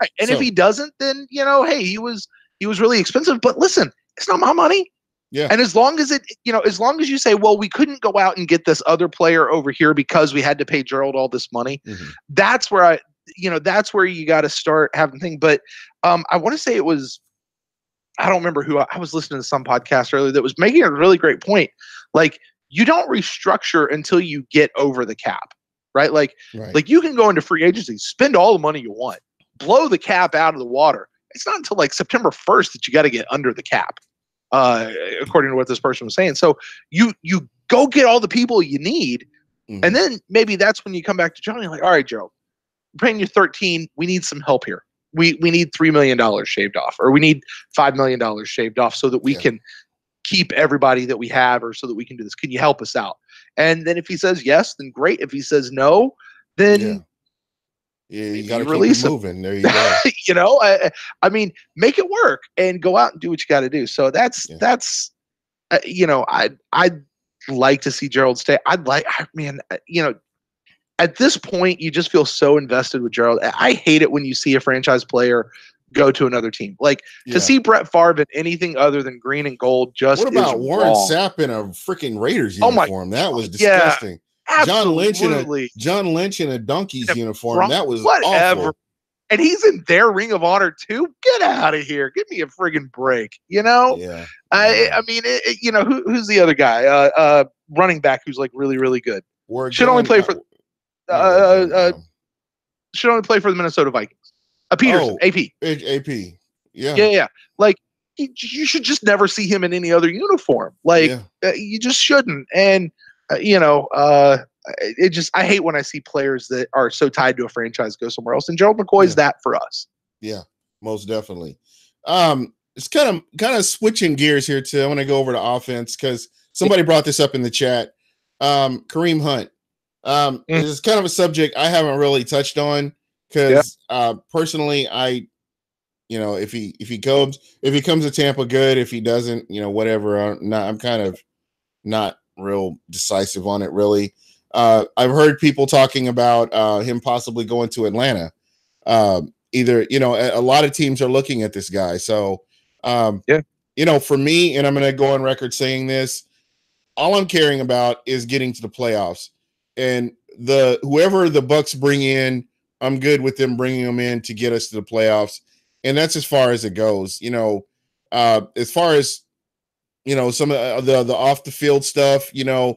Right. And if he doesn't, then, hey, he was really expensive, but listen, it's not my money. Yeah. And as long as as long as you say, well, we couldn't go out and get this other player over here because we had to pay Gerald all this money. That's where that's where you got to start having things. But I want to say it was, I don't remember who I was listening to some podcast earlier that was making a really great point. Like, you don't restructure until you get over the cap. Right. Like you can go into free agency, spend all the money you want, blow the cap out of the water. It's not until like September 1st that you got to get under the cap, according to what this person was saying. So you go get all the people you need. And then maybe that's when you come back to John. You're like, all right, Gerald, we're paying you 13. We need some help here. We need $3 million shaved off, or we need $5 million shaved off so that we can keep everybody that we have, or so that we can do this. Can you help us out? And then if he says yes, then great. If he says no, then you got to keep moving. There you go. I mean, make it work and go out and do what you got to do. So that's I'd like to see Gerald stay. At this point, you just feel so invested with Gerald. I hate it when you see a franchise player go to another team. Like, to see Brett Favre in anything other than green and gold just What about Warren Sapp in a freaking Raiders uniform? That was disgusting. John Lynch in a Donkey's uniform. That was awful. And he's in their Ring of Honor too. Get out of here. Give me a friggin' break. Yeah. I mean, who's the other guy? Running back who's like really, really good. Should only play for the Minnesota Vikings. Peterson, AP. Yeah. Like, you should just never see him in any other uniform. Like, you just shouldn't. And I hate when I see players that are so tied to a franchise go somewhere else. And Gerald McCoy's that for us. Yeah, most definitely. It's kind of switching gears here too. I want to go over to offense because somebody brought this up in the chat. Kareem Hunt. This is kind of a subject I haven't really touched on because personally, if he comes to Tampa, good. If he doesn't, whatever. I'm kind of not real decisive on it, really. I've heard people talking about him possibly going to Atlanta. Either, a lot of teams are looking at this guy. So, for me, and I'm going to go on record saying this, all I'm caring about is getting to the playoffs. And whoever the Bucks bring in, I'm good with them bringing them in to get us to the playoffs. And that's as far as it goes. As far as, some of the off the field stuff, I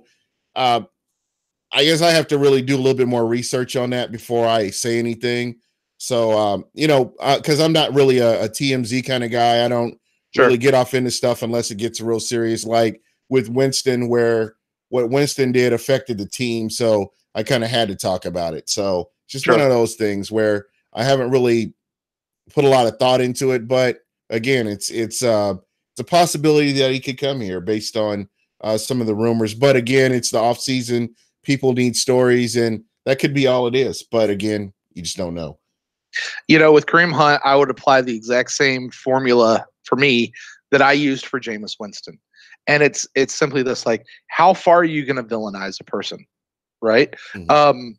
guess I have to really do a little bit more research on that before I say anything. So, because I'm not really a TMZ kind of guy, I don't really get off into stuff unless it gets real serious, like with Winston, where what Winston did affected the team. So I kind of had to talk about it. So just one of those things where I haven't really put a lot of thought into it. But again, it's a possibility that he could come here based on some of the rumors. But again, it's the off season. People need stories, and that could be all it is. But again, you just don't know. With Kareem Hunt, I would apply the exact same formula for me that I used for Jameis Winston. And it's simply this, like, how far are you going to villainize a person, right? Mm-hmm.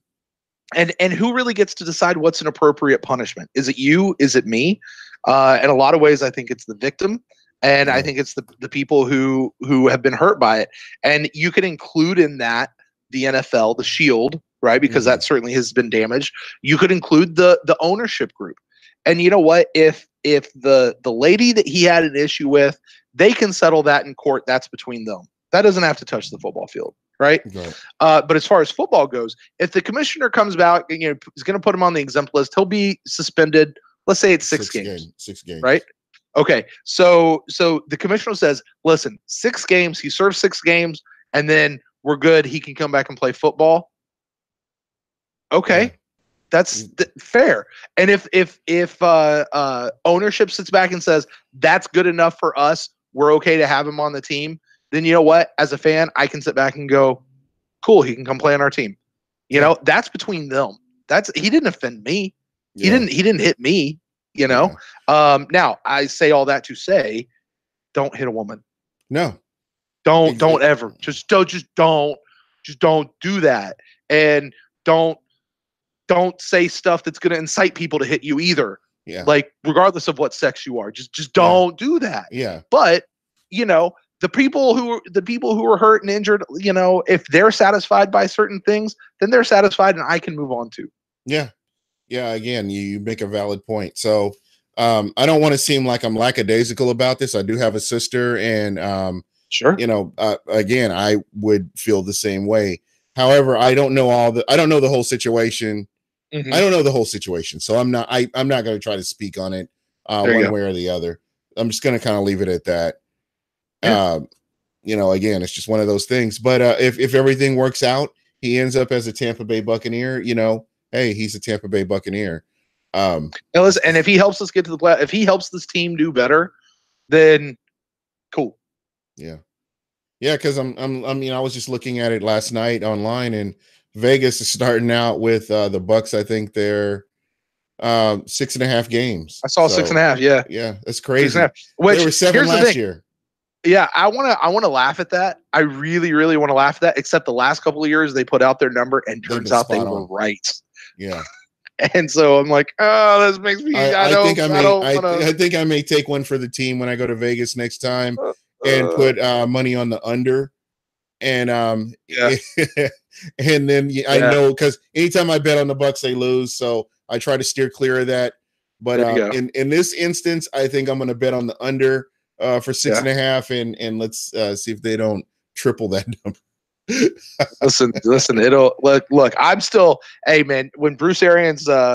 And who really gets to decide what's an appropriate punishment? Is it you? Is it me? In a lot of ways, I think it's the victim. And I think it's the people who have been hurt by it. And you can include in that the NFL, the Shield, right? Because that certainly has been damaged. You could include the ownership group. And you know what? If the lady that he had an issue with, they can settle that in court. That's between them. That doesn't have to touch the football field, right? But as far as football goes, if the commissioner comes back, is going to put him on the exempt list, he'll be suspended. Let's say it's 6 games. 6 games. Right? Okay. So the commissioner says, listen, 6 games, he serves 6 games, and then we're good. He can come back and play football. Okay. That's fair. And if ownership sits back and says that's good enough for us, we're okay to have him on the team, then you know what? As a fan, I can sit back and go, cool, he can come play on our team. That's between them. He didn't offend me. He didn't hit me. Now I say all that to say, don't hit a woman. No. Don't ever. Just don't do that. And don't say stuff that's going to incite people to hit you either. Yeah. Like, regardless of what sex you are, just don't do that. Yeah. But, the people who are hurt and injured, if they're satisfied by certain things, then they're satisfied and I can move on too. Yeah. Yeah. Again, you make a valid point. So, I don't want to seem like I'm lackadaisical about this. I do have a sister, and, sure. Again, I would feel the same way. However, I don't know the whole situation. Mm-hmm. I don't know the whole situation. So I'm not going to try to speak on it one way or the other. I'm just going to kind of leave it at that. Yeah. Again, it's just one of those things. But if everything works out, he ends up as a Tampa Bay Buccaneer, hey, he's a Tampa Bay Buccaneer. And if he helps us get to the play, if he helps this team do better, then cool. Yeah. Yeah, because I was just looking at it last night online, and Vegas is starting out with the Bucks. I think they're 6.5 games. I saw 6.5. Yeah, yeah, that's crazy. Which, they were 7 last year. Yeah, I want to laugh at that. I really, really want to laugh at that. Except the last couple of years, they put out their number, and turns out they were right. Yeah. And so I'm like, oh, this makes me. I think I may take one for the team when I go to Vegas next time. And put money on the under, and and then I know, because anytime I bet on the Bucks, they lose, so I try to steer clear of that. But in this instance, I think I'm going to bet on the under for 6.5, and let's see if they don't triple that number. listen, it'll look. I'm still, hey man, when Bruce Arians got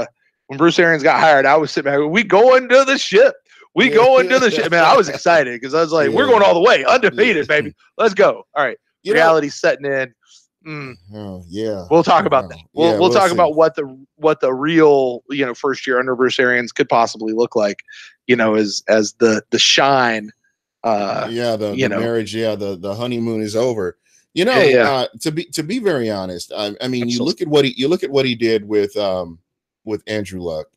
hired, I was sitting back. We going to the ship. We go into the shit, man. I was excited because I was like, we're going all the way, undefeated, baby. Let's go. All right, reality's setting in. Oh yeah, we'll talk about that. We'll talk about what the real first year under Bruce Arians could possibly look like. As the shine. The marriage. Yeah, the honeymoon is over. To be very honest, I mean, you look at what he did with Andrew Luck.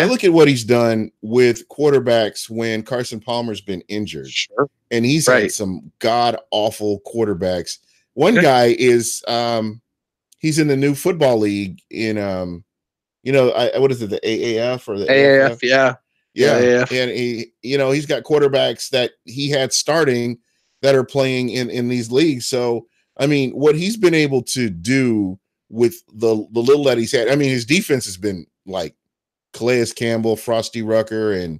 I look at what he's done with quarterbacks when Carson Palmer's been injured. Sure. And he's had some god-awful quarterbacks. One guy is he's in the new football league in what is it, the AAF or the AAF? Yeah. And he's got quarterbacks that he had starting that are playing in these leagues. So I mean, what he's been able to do with the little that he's had, I mean, his defense has been like Calais Campbell, Frosty Rucker, and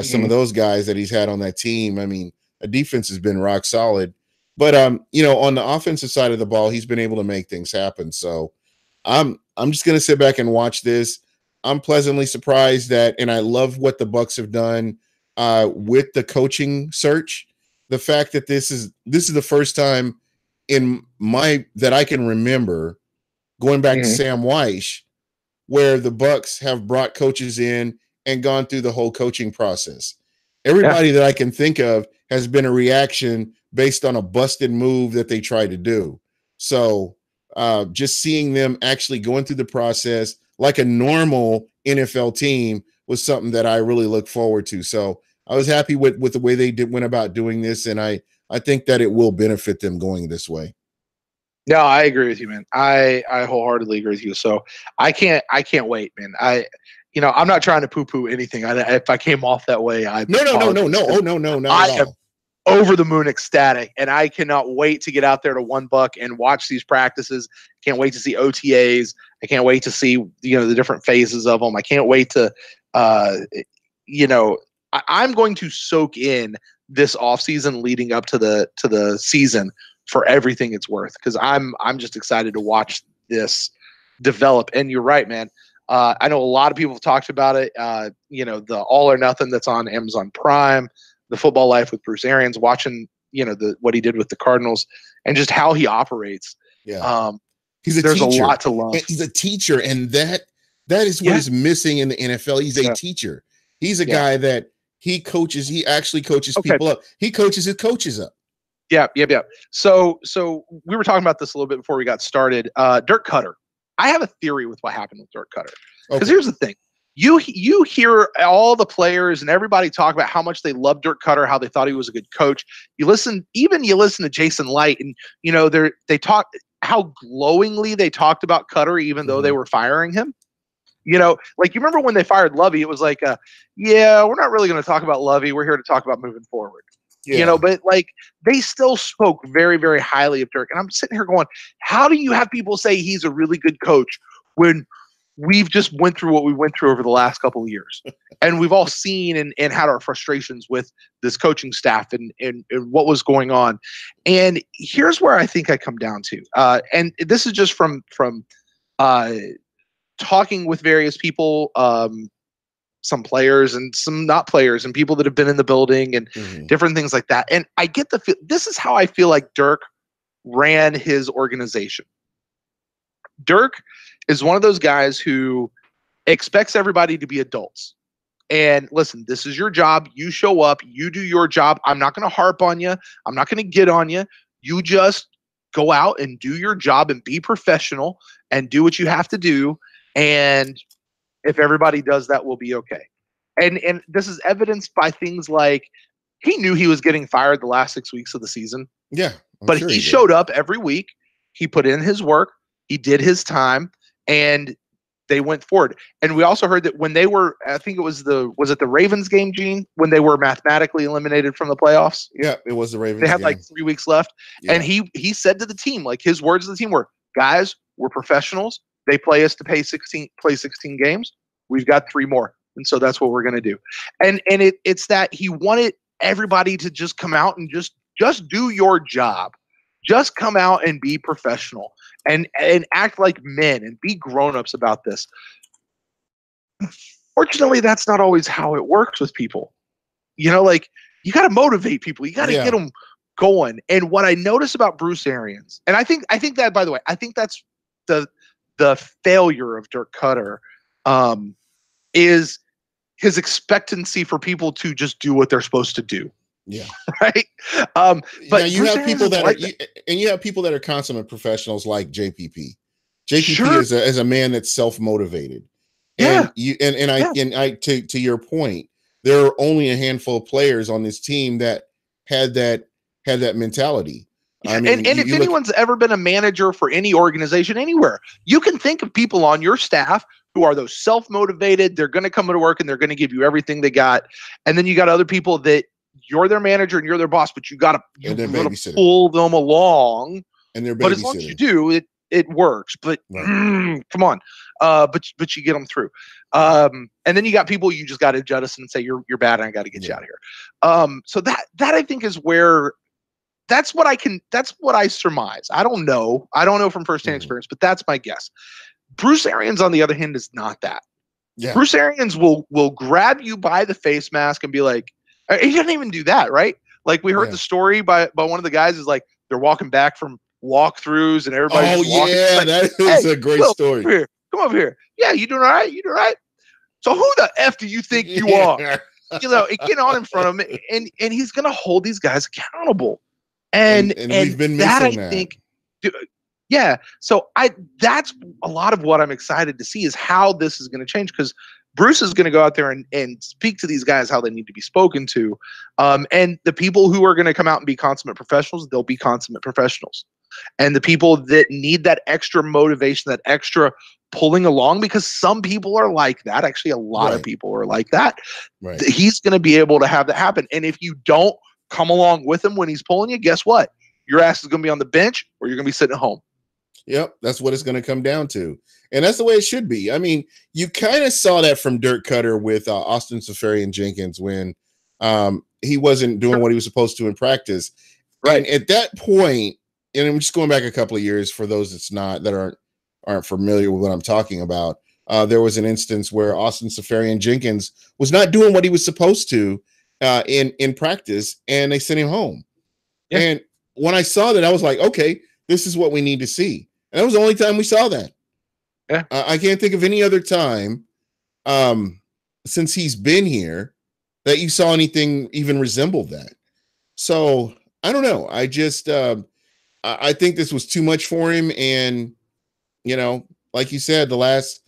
some of those guys that he's had on that team. I mean, the defense has been rock solid. But on the offensive side of the ball, he's been able to make things happen. So I'm just gonna sit back and watch this. I'm pleasantly surprised that, and I love what the Bucks have done with the coaching search. The fact that this is the first time that I can remember, going back to Sam Weish, where the Bucks have brought coaches in and gone through the whole coaching process. Everybody that I can think of has been a reaction based on a busted move that they tried to do. So just seeing them actually going through the process like a normal NFL team was something that I really look forward to. So I was happy with the way they went about doing this, and I think that it will benefit them going this way. No, I agree with you, man. I wholeheartedly agree with you. So I can't wait, man. I'm not trying to poo-poo anything. If I came off that way, no. Oh no, not I at am all. over the moon ecstatic, and I cannot wait to get out there to One Buck and watch these practices. Can't wait to see OTAs. I can't wait to see the different phases of them. I can't wait to I'm going to soak in this offseason leading up to the season for everything it's worth, because I'm just excited to watch this develop. And you're right, man. I know a lot of people have talked about it. The All or Nothing that's on Amazon Prime, The Football Life with Bruce Arians, watching what he did with the Cardinals and just how he operates. Yeah, there's a lot to love. He's a teacher, and that is what is missing in the NFL. He's a teacher. He's a guy that he coaches. He actually coaches people up. He coaches his coaches up. Yeah. So we were talking about this a little bit before we got started. Dirk Cutter. I have a theory with what happened with Dirk Cutter. Because here's the thing. You hear all the players and everybody talk about how much they love Dirk Cutter, how they thought he was a good coach. You listen to Jason Light, and they talk how glowingly they talked about Cutter, even though they were firing him. Like you remember when they fired Lovey, it was like, we're not really going to talk about Lovey. We're here to talk about moving forward. Yeah. But like they still spoke very, very highly of Dirk. And I'm sitting here going, how do you have people say he's a really good coach when we've just went through what we went through over the last couple of years? And we've all seen and had our frustrations with this coaching staff and what was going on. And here's where I think I come down to. And this is just from talking with various people, some players and some not players, and people that have been in the building and different things like that. And I get this is how I feel like Dirk ran his organization. Dirk is one of those guys who expects everybody to be adults. And listen, this is your job. You show up, you do your job. I'm not going to harp on you. I'm not going to get on you. You just go out and do your job and be professional and do what you have to do. And if everybody does that, we'll be okay. And this is evidenced by things like he knew he was getting fired the last 6 weeks of the season. Yeah. But he showed up every week. He put in his work. He did his time, and they went forward. And we also heard that when they were, I think it was the Ravens game, Gene, when they were mathematically eliminated from the playoffs? Yeah, it was the Ravens. They had like 3 weeks left. Yeah. And he said to the team, like his words to the team were, guys, we're professionals. They play us to play 16 games. We've got 3 more. And so that's what we're going to do. And it's that he wanted everybody to just come out and just do your job. Just come out and be professional and act like men and be grown-ups about this. Fortunately, that's not always how it works with people. Like you got to motivate people. You got to get them going. And what I notice about Bruce Arians, and I think that, by the way, I think that's the failure of Dirk Cutter, is his expectancy for people to just do what they're supposed to do. Yeah. Right. But you have people you have people that are consummate professionals like JPP. JPP is a man that's self-motivated. Yeah. And to your point, there are only a handful of players on this team that had that mentality. I mean, and if anyone's ever been a manager for any organization anywhere, you can think of people on your staff who are those self-motivated. They're going to come to work and they're going to give you everything they got. And then you got other people that you're their manager and you're their boss, but you got to pull them along. And they're but as long as you do, it works. But come on, but you get them through. And then you got people you just got to jettison and say you're bad and I got to get you out of here. So that I think is where. That's what I surmise. I don't know from firsthand experience, but that's my guess. Bruce Arians, on the other hand, is not that. Yeah. Bruce Arians will grab you by the face mask and be like, he doesn't even do that, right? Like we heard the story by one of the guys is like they're walking back from walkthroughs and everybody's just walking. Yeah, like, that is a great story. Come over here. Yeah, you doing all right? You doing all right? So who the F do you think you are? Get on in front of him, and he's gonna hold these guys accountable. And we've been missing that. I think, yeah. So that's a lot of what I'm excited to see is how this is going to change, because Bruce is going to go out there and speak to these guys how they need to be spoken to. And the people who are going to come out and be consummate professionals, they'll be consummate professionals. And the people that need that extra motivation, that extra pulling along, because some people are like that. Actually, a lot of people are like that. Right. He's going to be able to have that happen. And if you don't come along with him when he's pulling you, guess what? Your ass is going to be on the bench or you're going to be sitting at home. Yep, that's what it's going to come down to. And that's the way it should be. I mean, you kind of saw that from Dirk Cutter with Austin Seferian-Jenkins when he wasn't doing what he was supposed to in practice. Right. And at that point, and I'm just going back a couple of years for those that aren't familiar with what I'm talking about. There was an instance where Austin Seferian-Jenkins was not doing what he was supposed to in practice, and they sent him home. Yeah. And when I saw that, I was like, okay, this is what we need to see. And that was the only time we saw that. Yeah. I can't think of any other time since he's been here that you saw anything even resemble that. So I don't know. I just I think this was too much for him. And, like you said, the last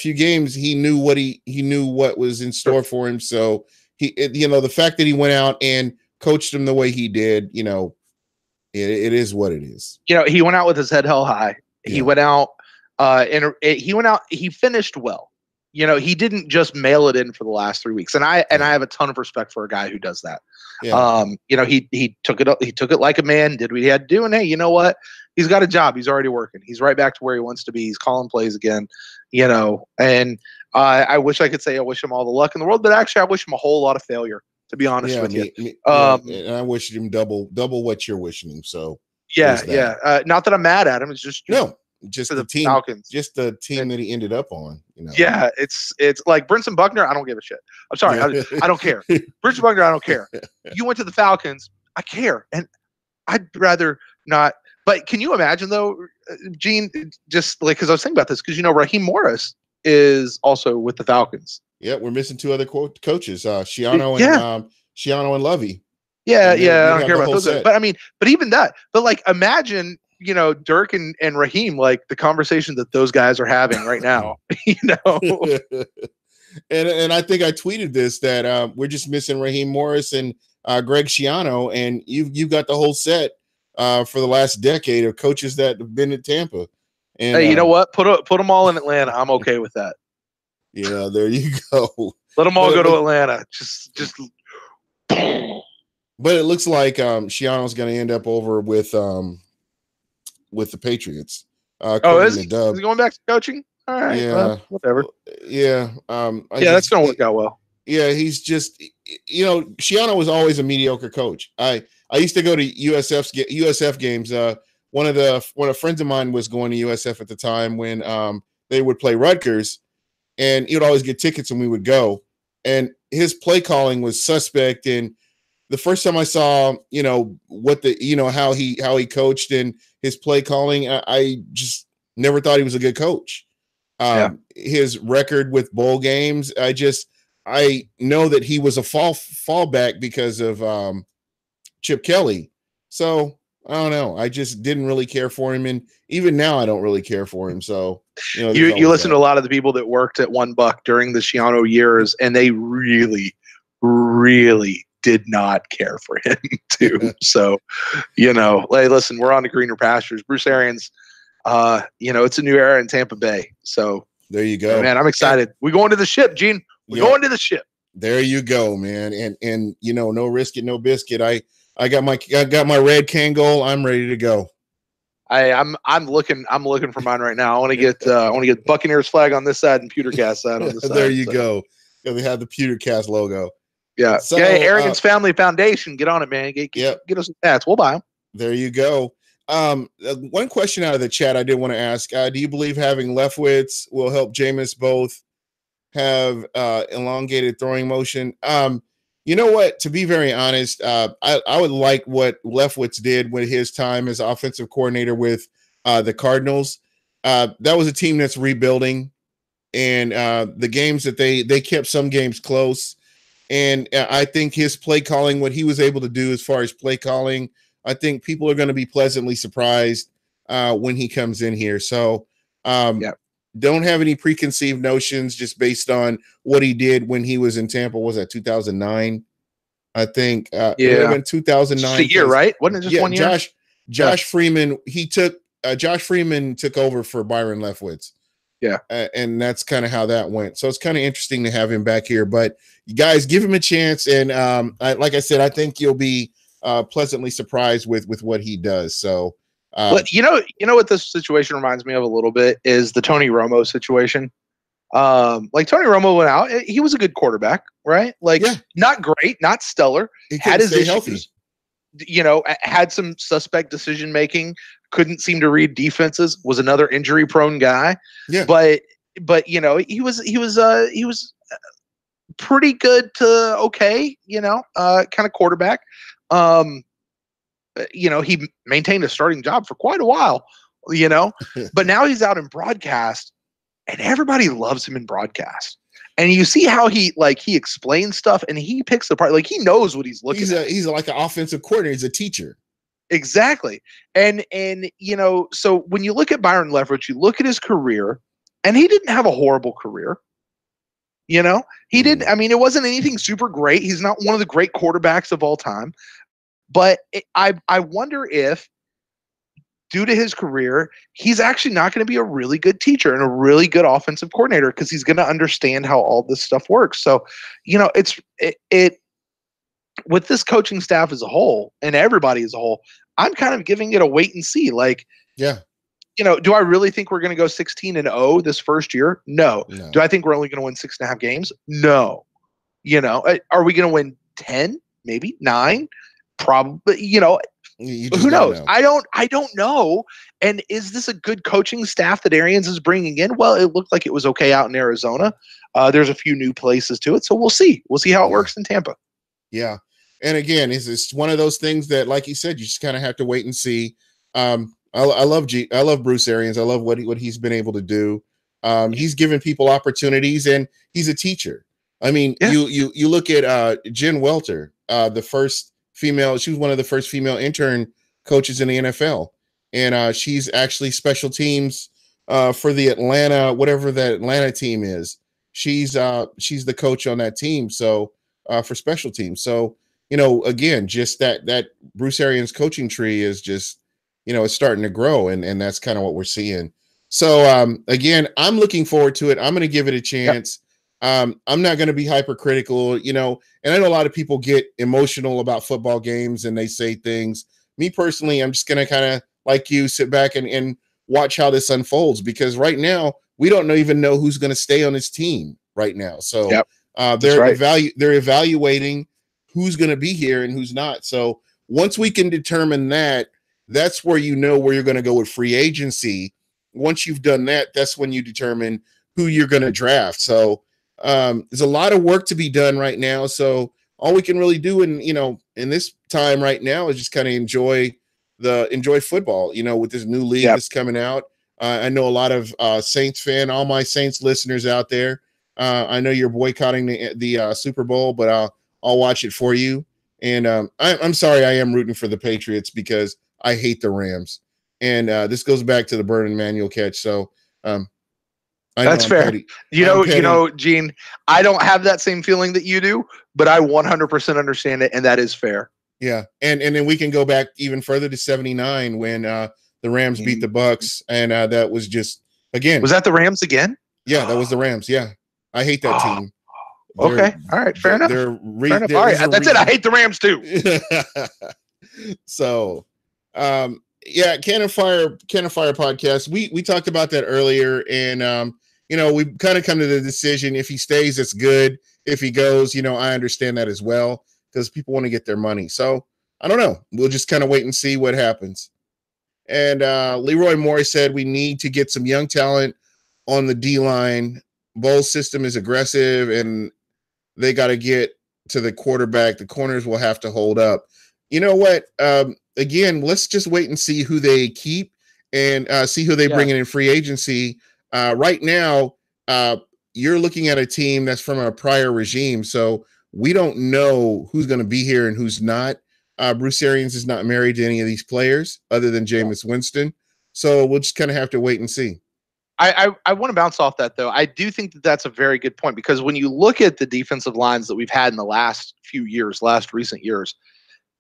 few games, he knew what was in store for him. So the fact that he went out and coached him the way he did, it is what it is. He went out with his head held high. Yeah. He went out he finished well. He didn't just mail it in for the last 3 weeks. And I have a ton of respect for a guy who does that. Yeah. He took it like a man, did what he had to do. And hey, you know what? He's got a job. He's already working. He's right back to where he wants to be. He's calling plays again, and I wish I could say I wish him all the luck in the world, but actually I wish him a whole lot of failure, to be honest with you. And I wish him double what you're wishing him. So yeah. Not that I'm mad at him. It's just just for the team, Falcons. Just the team that he ended up on. Yeah, it's like Brinson Buckner. I don't give a shit. I'm sorry, I don't care. Brinson Buckner, I don't care. You went to the Falcons. I care, and I'd rather not. But can you imagine though, Gene? Just like because I was thinking about this because Raheem Morris is also with the Falcons. Yeah, we're missing two other coaches, Schiano and Lovey. Yeah, I don't care about those. But even that. But like, imagine. Dirk and Raheem, like the conversation that those guys are having right now, And I think I tweeted this that we're just missing Raheem Morris and Greg Schiano, and you've got the whole set for the last decade of coaches that have been at Tampa. And hey, you know what? Put them all in Atlanta. I'm okay with that. Yeah, there you go. Let them all go to Atlanta. Just. But it looks like Schiano's going to end up over with the Patriots. Is he going back to coaching? All right. Yeah. Well, whatever. Yeah. That's going to work out well. Yeah. He's just, Schiano was always a mediocre coach. I used to go to USF games. One of the friends of mine was going to USF at the time when they would play Rutgers, and he would always get tickets and we would go. And his play calling was suspect. And the first time I saw, how he coached and his play calling, I just never thought he was a good coach. His record with bowl games, I know that he was a fallback because of Chip Kelly. So I don't know. I just didn't really care for him, and even now I don't really care for him. So you listen to a lot of the people that worked at One Buck during the Schiano years, and they really, really did not care for him too. So, hey, listen, we're on to greener pastures. Bruce Arians, it's a new era in Tampa Bay. So there you go, man. I'm excited. We're going to the ship, Gene. We're going to the ship. There you go, man. And no risk it, no biscuit. I got my red Kangol. I'm ready to go. I'm looking for mine right now. I want to get Buccaneers flag on this side and Pewtercast side on this side. There you go. They have the Pewtercast logo. Yeah. So, Arrogance Family Foundation. Get on it, man. Get us some hats. We'll buy them. There you go. One question out of the chat I did want to ask. Do you believe having Leftwich will help Jameis both have elongated throwing motion. You know what? To be very honest, I would like what Leftwich did with his time as offensive coordinator with the Cardinals. That was a team that's rebuilding, and the games that they kept some games close. And I think his play calling, what he was able to do as far as play calling, I think people are going to be pleasantly surprised when he comes in here. So don't have any preconceived notions just based on what he did when he was in Tampa. Was that 2009? I think it would have been 2009. It's a year, right? Wasn't it just 1 year? Josh Freeman, Josh Freeman took over for Byron Leftwich. Yeah. And that's kind of how that went. So it's kind of interesting to have him back here. But you guys give him a chance. And like I said, I think you'll be pleasantly surprised with what he does. So but you know what this situation reminds me of a little bit is the Tony Romo situation. Like Tony Romo went out, he was a good quarterback, right? Like not great, not stellar. He had his issues, healthy. You know, had some suspect decision making, couldn't seem to read defenses, was another injury prone guy. Yeah. But you know, he was pretty good to okay, you know, kind of quarterback. You know, he maintained a starting job for quite a while, you know, but now he's out in broadcast and everybody loves him in broadcast. And you see how he explains stuff and he picks apart, like he knows what he's looking at. He's like an offensive coordinator. He's a teacher. Exactly. And, you know, so when you look at Byron Leftwich, you look at his career and he didn't have a horrible career. You know, he didn't. I mean, it wasn't anything super great. He's not one of the great quarterbacks of all time. But I wonder if, due to his career, he's actually not going to be a really good teacher and a really good offensive coordinator because he's going to understand how all this stuff works. So, you know, it with this coaching staff as a whole and everybody as a whole, I'm kind of giving it a wait and see. Like, yeah, you know, do I really think we're going to go 16-0 this first year? No. Do I think we're only going to win 6.5 games? No. You know, are we going to win 10, maybe 9? Probably, you know, who knows? I don't know. And is this a good coaching staff that Arians is bringing in? Well, it looked like it was okay out in Arizona. There's a few new places to it. So we'll see. We'll see how it works in Tampa. Yeah. And again, it's one of those things that, like you said, you just kind of have to wait and see. I love Bruce Arians. I love what he's been able to do. He's given people opportunities and he's a teacher. I mean, you look at Jen Welter, the first female, she was one of the first female intern coaches in the NFL. And she's actually special teams for the Atlanta, whatever that Atlanta team is. She's the coach on that team. So for special teams. So, you know, again, just that Bruce Arians coaching tree is just, you know, it's starting to grow. And that's kind of what we're seeing. So again, I'm looking forward to it. I'm going to give it a chance. I'm not going to be hypercritical, you know, and I know a lot of people get emotional about football games and they say things. Me personally, I'm just going to kind of, like you, sit back and watch how this unfolds, because right now we don't even know who's going to stay on his team right now. So they're evaluating who's going to be here and who's not. So once we can determine that, that's where you know where you're going to go with free agency. Once you've done that, that's when you determine who you're going to draft. So there's a lot of work to be done right now. So all we can really do in this time right now is just kind of enjoy football, you know, with this new league that's coming out. I know a lot of Saints fan, all my Saints listeners out there. I know you're boycotting the Super Bowl, but I'll watch it for you. And I'm sorry, I am rooting for the Patriots because I hate the Rams. And this goes back to the Vernon Manuel catch. So that's fair. Petty. You know, Gene, I don't have that same feeling that you do, but I 100% understand it, and that is fair. Yeah, and then we can go back even further to '79 when the Rams beat the Bucks, and that was just, again. Was that the Rams again? Yeah, that was the Rams. Yeah, I hate that team. Okay, all right, fair enough. Fair enough. All right, that's it. I hate the Rams too. So, yeah, Cannon Fire podcast. We talked about that earlier, and you know, we've kind of come to the decision: if he stays, it's good. If he goes, you know, I understand that as well, because people want to get their money. So I don't know. We'll just kind of wait and see what happens. And Leroy Morris said we need to get some young talent on the D-line Bowles' system is aggressive, and they got to get to the quarterback. The corners will have to hold up. You know what? Again, let's just wait and see who they keep and see who they bring in free agency. Right now, you're looking at a team that's from a prior regime, so we don't know who's going to be here and who's not. Bruce Arians is not married to any of these players other than Jameis Winston, so we'll just kind of have to wait and see. I want to bounce off that, though. I do think that that's a very good point, because when you look at the defensive lines that we've had in the last few years, recent years,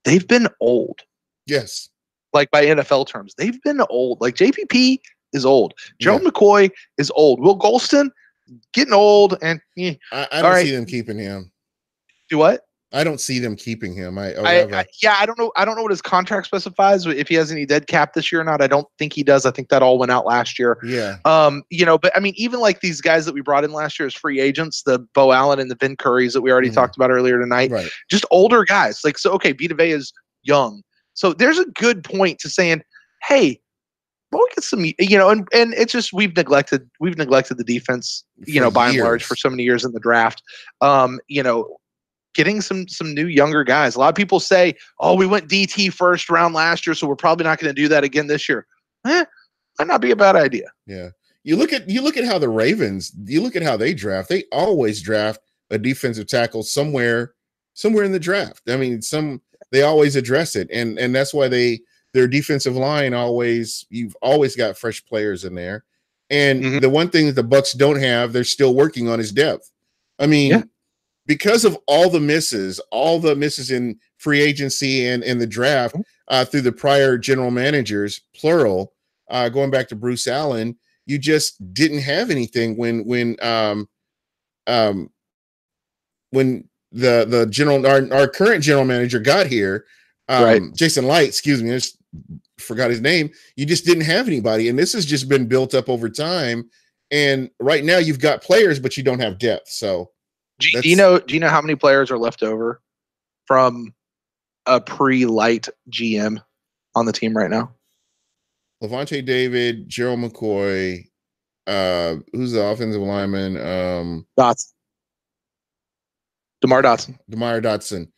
they've been old. Yes. Like by NFL terms, they've been old. Like JPP is old. Gerald McCoy is old. Will Golston getting old, and I don't see them keeping him. Do what? I don't see them keeping him. I don't know. I don't know what his contract specifies, if he has any dead cap this year or not. I don't think he does. I think that all went out last year. Yeah. But I mean, even like these guys that we brought in last year as free agents, the Bo Allen and the Vin Currys that we already talked about earlier tonight, right. Just older guys. Like, so, okay, Vita Vea is young. So there's a good point to saying, hey, we'll get some, and it's just, we've neglected the defense, by and large for so many years in the draft. Getting some new younger guys. A lot of people say, "Oh, we went DT first round last year, so we're probably not going to do that again this year." Might not be a bad idea. Yeah. You look at how the Ravens. You look at how they draft. They always draft a defensive tackle somewhere in the draft. I mean, they always address it, and that's why their defensive line you've always got fresh players in there. And the one thing that the Bucs don't have, they're still working on, is depth. I mean. Because of all the misses in free agency and in the draft through the prior general managers, plural, going back to Bruce Allen, you just didn't have anything when our current general manager got here, Jason Light, excuse me, I just forgot his name. You just didn't have anybody, and this has just been built up over time. And right now, you've got players, but you don't have depth. So. Do you know how many players are left over from a pre-Light GM on the team right now? Levante David, Gerald McCoy, who's the offensive lineman? Dotson. DeMar Dotson. DeMar Dotson.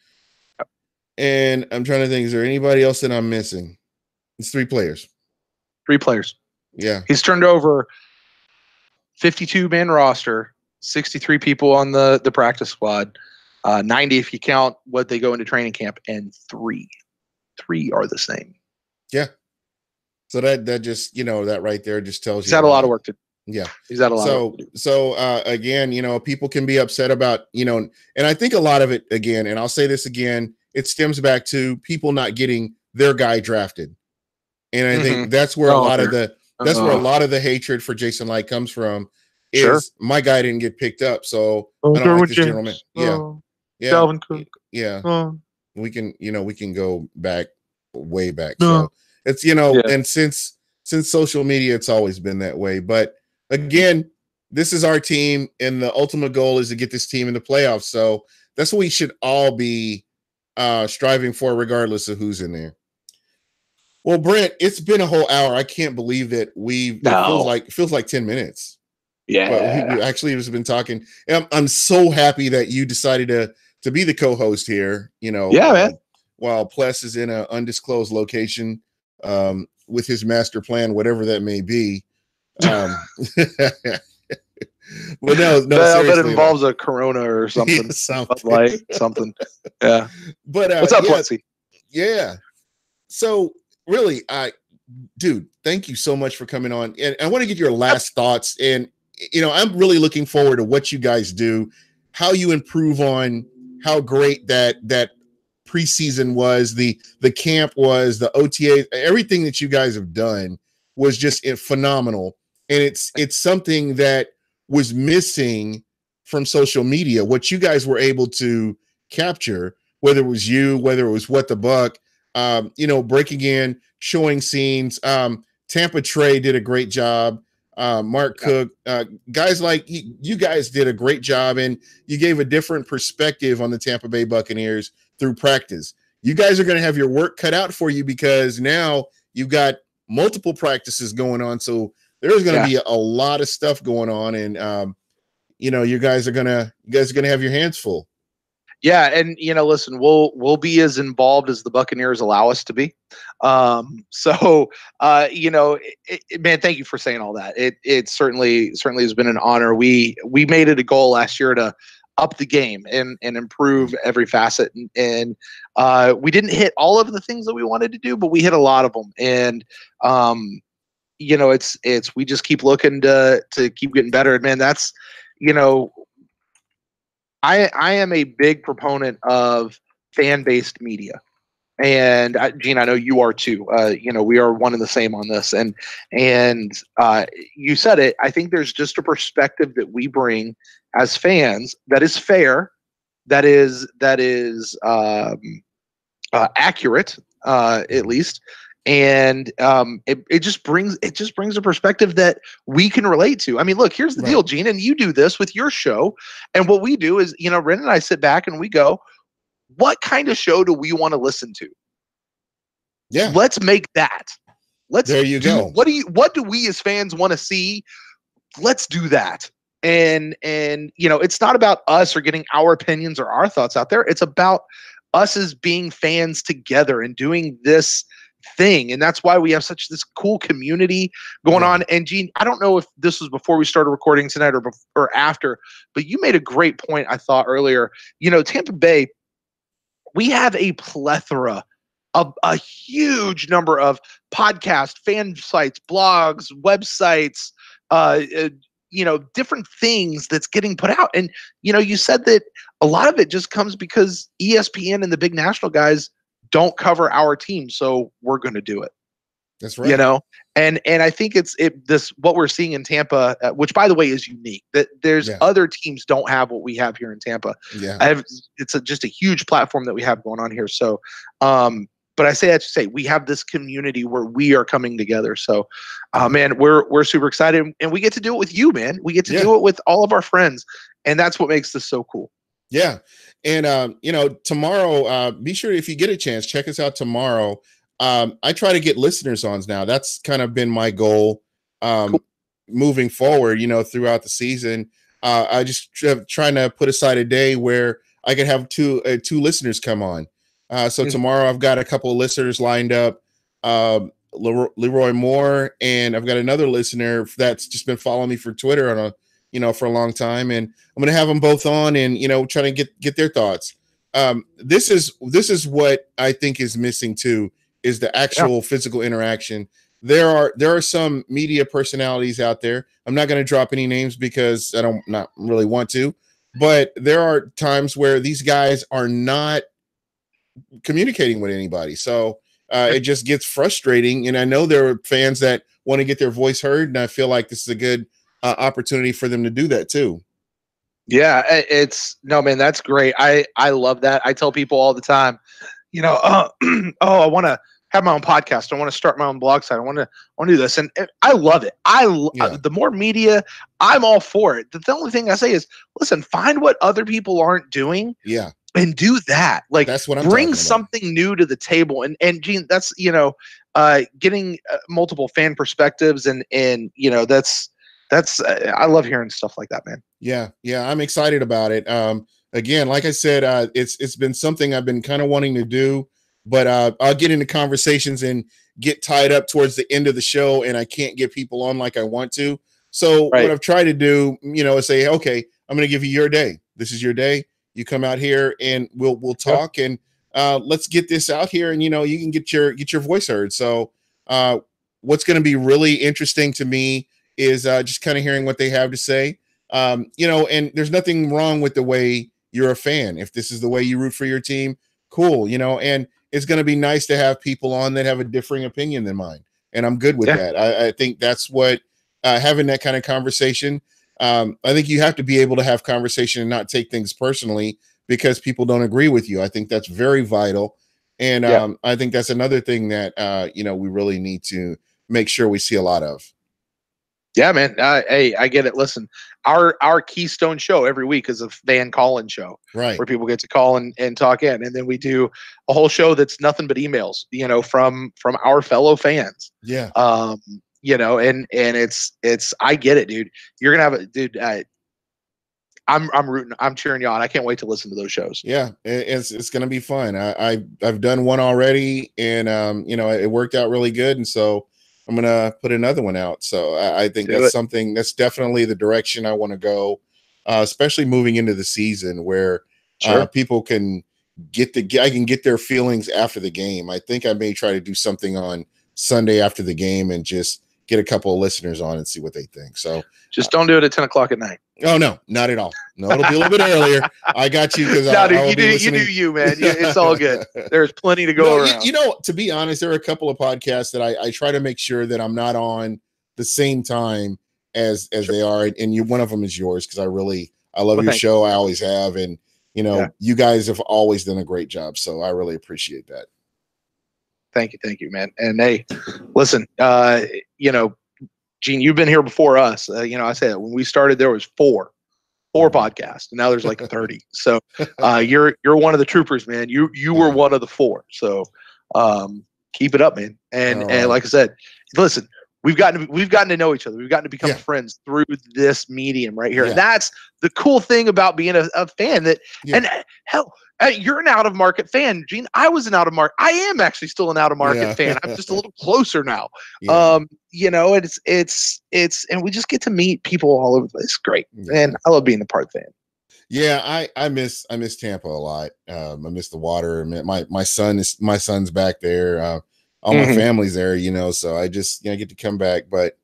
And I'm trying to think, is there anybody else that I'm missing? It's 3 players. 3 players. Yeah. He's turned over 52-man roster. 63 people on the practice squad, 90 if you count what they go into training camp, and 3 are the same. Yeah. So that just, that right there just tells he's had a lot of work to do. Yeah. He's had a lot of work to do. So again, people can be upset about, and I think a lot of it, again, and I'll say this again, it stems back to people not getting their guy drafted. And I think that's where a lot of the hatred for Jason Light comes from. My guy didn't get picked up, so I don't like this general man. Yeah. Dalvin Cook. Yeah. We can go back, way back. So it's, and since social media, it's always been that way. But again, this is our team, and the ultimate goal is to get this team in the playoffs. So that's what we should all be striving for, regardless of who's in there. Well, Brent, it's been a whole hour. I can't believe that it feels like 10 minutes. Yeah, but we actually have been talking. I'm so happy that you decided to be the co-host here. Man. While Pless is in an undisclosed location with his master plan, whatever that may be. Well, no, that involves a Corona or something. Yeah, something. Like something. Yeah. But what's up, Plessy? Yeah. So really, dude, thank you so much for coming on. And I want to get your last thoughts. And I'm really looking forward to what you guys do, how you improve on how great that preseason was, the camp was, the OTA, everything that you guys have done was just phenomenal. And it's something that was missing from social media. What you guys were able to capture, whether it was you, whether it was What the Buck, breaking in, showing scenes. Tampa Trey did a great job. Mark Cook, guys like you guys did a great job, and you gave a different perspective on the Tampa Bay Buccaneers through practice. You guys are going to have your work cut out for you, because now you've got multiple practices going on. So there's going to be a lot of stuff going on. And you guys are gonna have your hands full. Yeah, and listen, we'll be as involved as the Buccaneers allow us to be. So man, thank you for saying all that. It certainly has been an honor. We made it a goal last year to up the game and improve every facet, and we didn't hit all of the things that we wanted to do, but we hit a lot of them. And it's we just keep looking to keep getting better. And man, that's I am a big proponent of fan-based media, and Gene, I know you are too. We are one and the same on this, and you said it. I think there's just a perspective that we bring as fans that is fair, that is accurate, at least. And it just brings a perspective that we can relate to. I mean, look, here's the deal, Gene, and you do this with your show. And what we do is, Ren and I sit back and we go, what kind of show do we want to listen to? Yeah. Let's make that. There you go. What do we as fans want to see? Let's do that. And it's not about us or getting our opinions or our thoughts out there. It's about us as being fans together and doing this thing. And that's why we have such this cool community going on. And Gene, I don't know if this was before we started recording tonight or after, but you made a great point, I thought, earlier. Tampa Bay, we have a plethora of a huge number of podcasts, fan sites, blogs, websites, different things that's getting put out. And, you said that a lot of it just comes because ESPN and the big national guys don't cover our team, so we're going to do it. That's right. And I think this what we're seeing in Tampa, which by the way is unique. That there's other teams don't have what we have here in Tampa. Yeah, it's just a huge platform that we have going on here. So, but I say that to say we have this community where we are coming together. So, man, we're super excited, and we get to do it with you, man. We get to do it with all of our friends, and that's what makes this so cool. Yeah. And, tomorrow, be sure if you get a chance, check us out tomorrow. I try to get listeners on now. That's kind of been my goal cool. Moving forward, throughout the season. I just trying to put aside a day where I could have two listeners come on. So tomorrow I've got a couple of listeners lined up, Leroy Moore, and I've got another listener that's just been following me for Twitter on for a long time, and I'm going to have them both on and, try to get their thoughts. This is what I think is missing too, is the actual physical interaction. There are some media personalities out there. I'm not going to drop any names because I don't not really want to, but there are times where these guys are not communicating with anybody. So it just gets frustrating. And I know there are fans that want to get their voice heard, and I feel like this is a good opportunity for them to do that too. Yeah, no, man, that's great. I love that. I tell people all the time, I want to have my own podcast. I want to start my own blog site. I want to do this. And I love it. The more media, I'm all for it. The only thing I say is, listen, find what other people aren't doing. Yeah. And do that. Like, that's what I'm bring something new to the table. And Gene, that's, getting multiple fan perspectives and that's I love hearing stuff like that, man. Yeah, I'm excited about it. Again, like I said, it's been something I've been kind of wanting to do, but I'll get into conversations and get tied up towards the end of the show, and I can't get people on like I want to. So what I've tried to do, is say, okay, I'm going to give you your day. This is your day. You come out here and we'll talk and let's get this out here, and you can get your voice heard. So what's going to be really interesting to me is just kind of hearing what they have to say. And there's nothing wrong with the way you're a fan. If this is the way you root for your team, cool, and it's going to be nice to have people on that have a differing opinion than mine. And I'm good with that. I think that's what having that kind of conversation. I think you have to be able to have conversation and not take things personally because people don't agree with you. I think that's very vital. And I think that's another thing that, we really need to make sure we see a lot of. Yeah, man. Hey, I get it. Listen, our keystone show every week is a fan call-in show, right? Where people get to call and talk in, and then we do a whole show that's nothing but emails, from our fellow fans. Yeah. And it's I get it, dude. You're gonna have I'm rooting. I'm cheering you on. I can't wait to listen to those shows. Yeah, it's going to be fun. I've done one already, and it worked out really good, and so I'm going to put another one out. So I think that's something that's definitely the direction I want to go, especially moving into the season where people can I can get their feelings after the game. I think I may try to do something on Sunday after the game and just get a couple of listeners on and see what they think. So just don't do it at 10 o'clock at night. Oh, no, not at all. No, it'll be a little bit earlier. I got you because you do you, man. It's all good. There's plenty to go around. To be honest, there are a couple of podcasts that I try to make sure that I'm not on the same time as they are, and one of them is yours because I love your show. I always have, and you guys have always done a great job, so I really appreciate that. Thank you, man. And hey, listen, Gene, you've been here before us. I said when we started, there was four podcasts, and now there's like 30. So you're one of the troopers, man. You were one of the four. So keep it up, man. And like I said, listen, we've gotten to know each other. We've gotten to become friends through this medium right here. Yeah. And that's the cool thing about being a fan. And hell, you're an out of market fan, Gene. I was an out of market. I am actually still an out of market fan. I'm just a little closer now. Yeah. It's and we just get to meet people all over the place. It's great. And I love being a part fan. Yeah, I miss Tampa a lot. I miss the water. My son's back there. All my family's there, so I just get to come back. But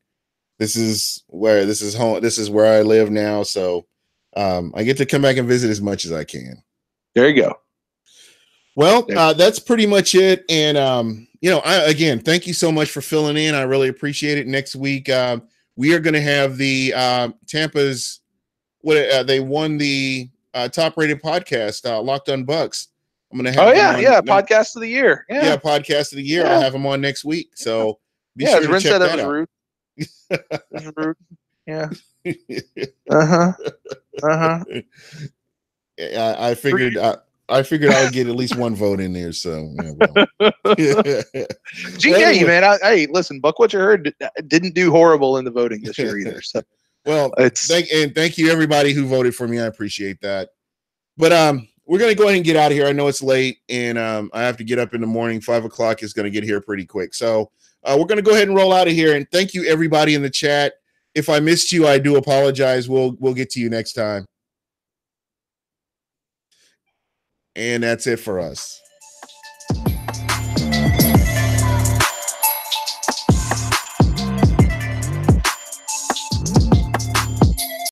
this is home. This is where I live now. So I get to come back and visit as much as I can. There you go. Well, that's pretty much it. And, again, thank you so much for filling in. I really appreciate it. Next week, we are going to have the Tampa's, they won the top rated podcast, Locked on Bucks. I'm going to have podcast of the year. Yeah, podcast of the year. I'll have them on next week. So be sure to check that out. Rude. That was rude. Yeah. I figured I would get at least one vote in there. So, GK, man. Hey, listen, Buck, what you heard didn't do horrible in the voting this year either. So, well, thank you everybody who voted for me. I appreciate that. But we're gonna go ahead and get out of here. I know it's late, and I have to get up in the morning. 5 o'clock is gonna get here pretty quick. So we're gonna go ahead and roll out of here. And thank you everybody in the chat. If I missed you, I do apologize. We'll get to you next time. And that's it for us.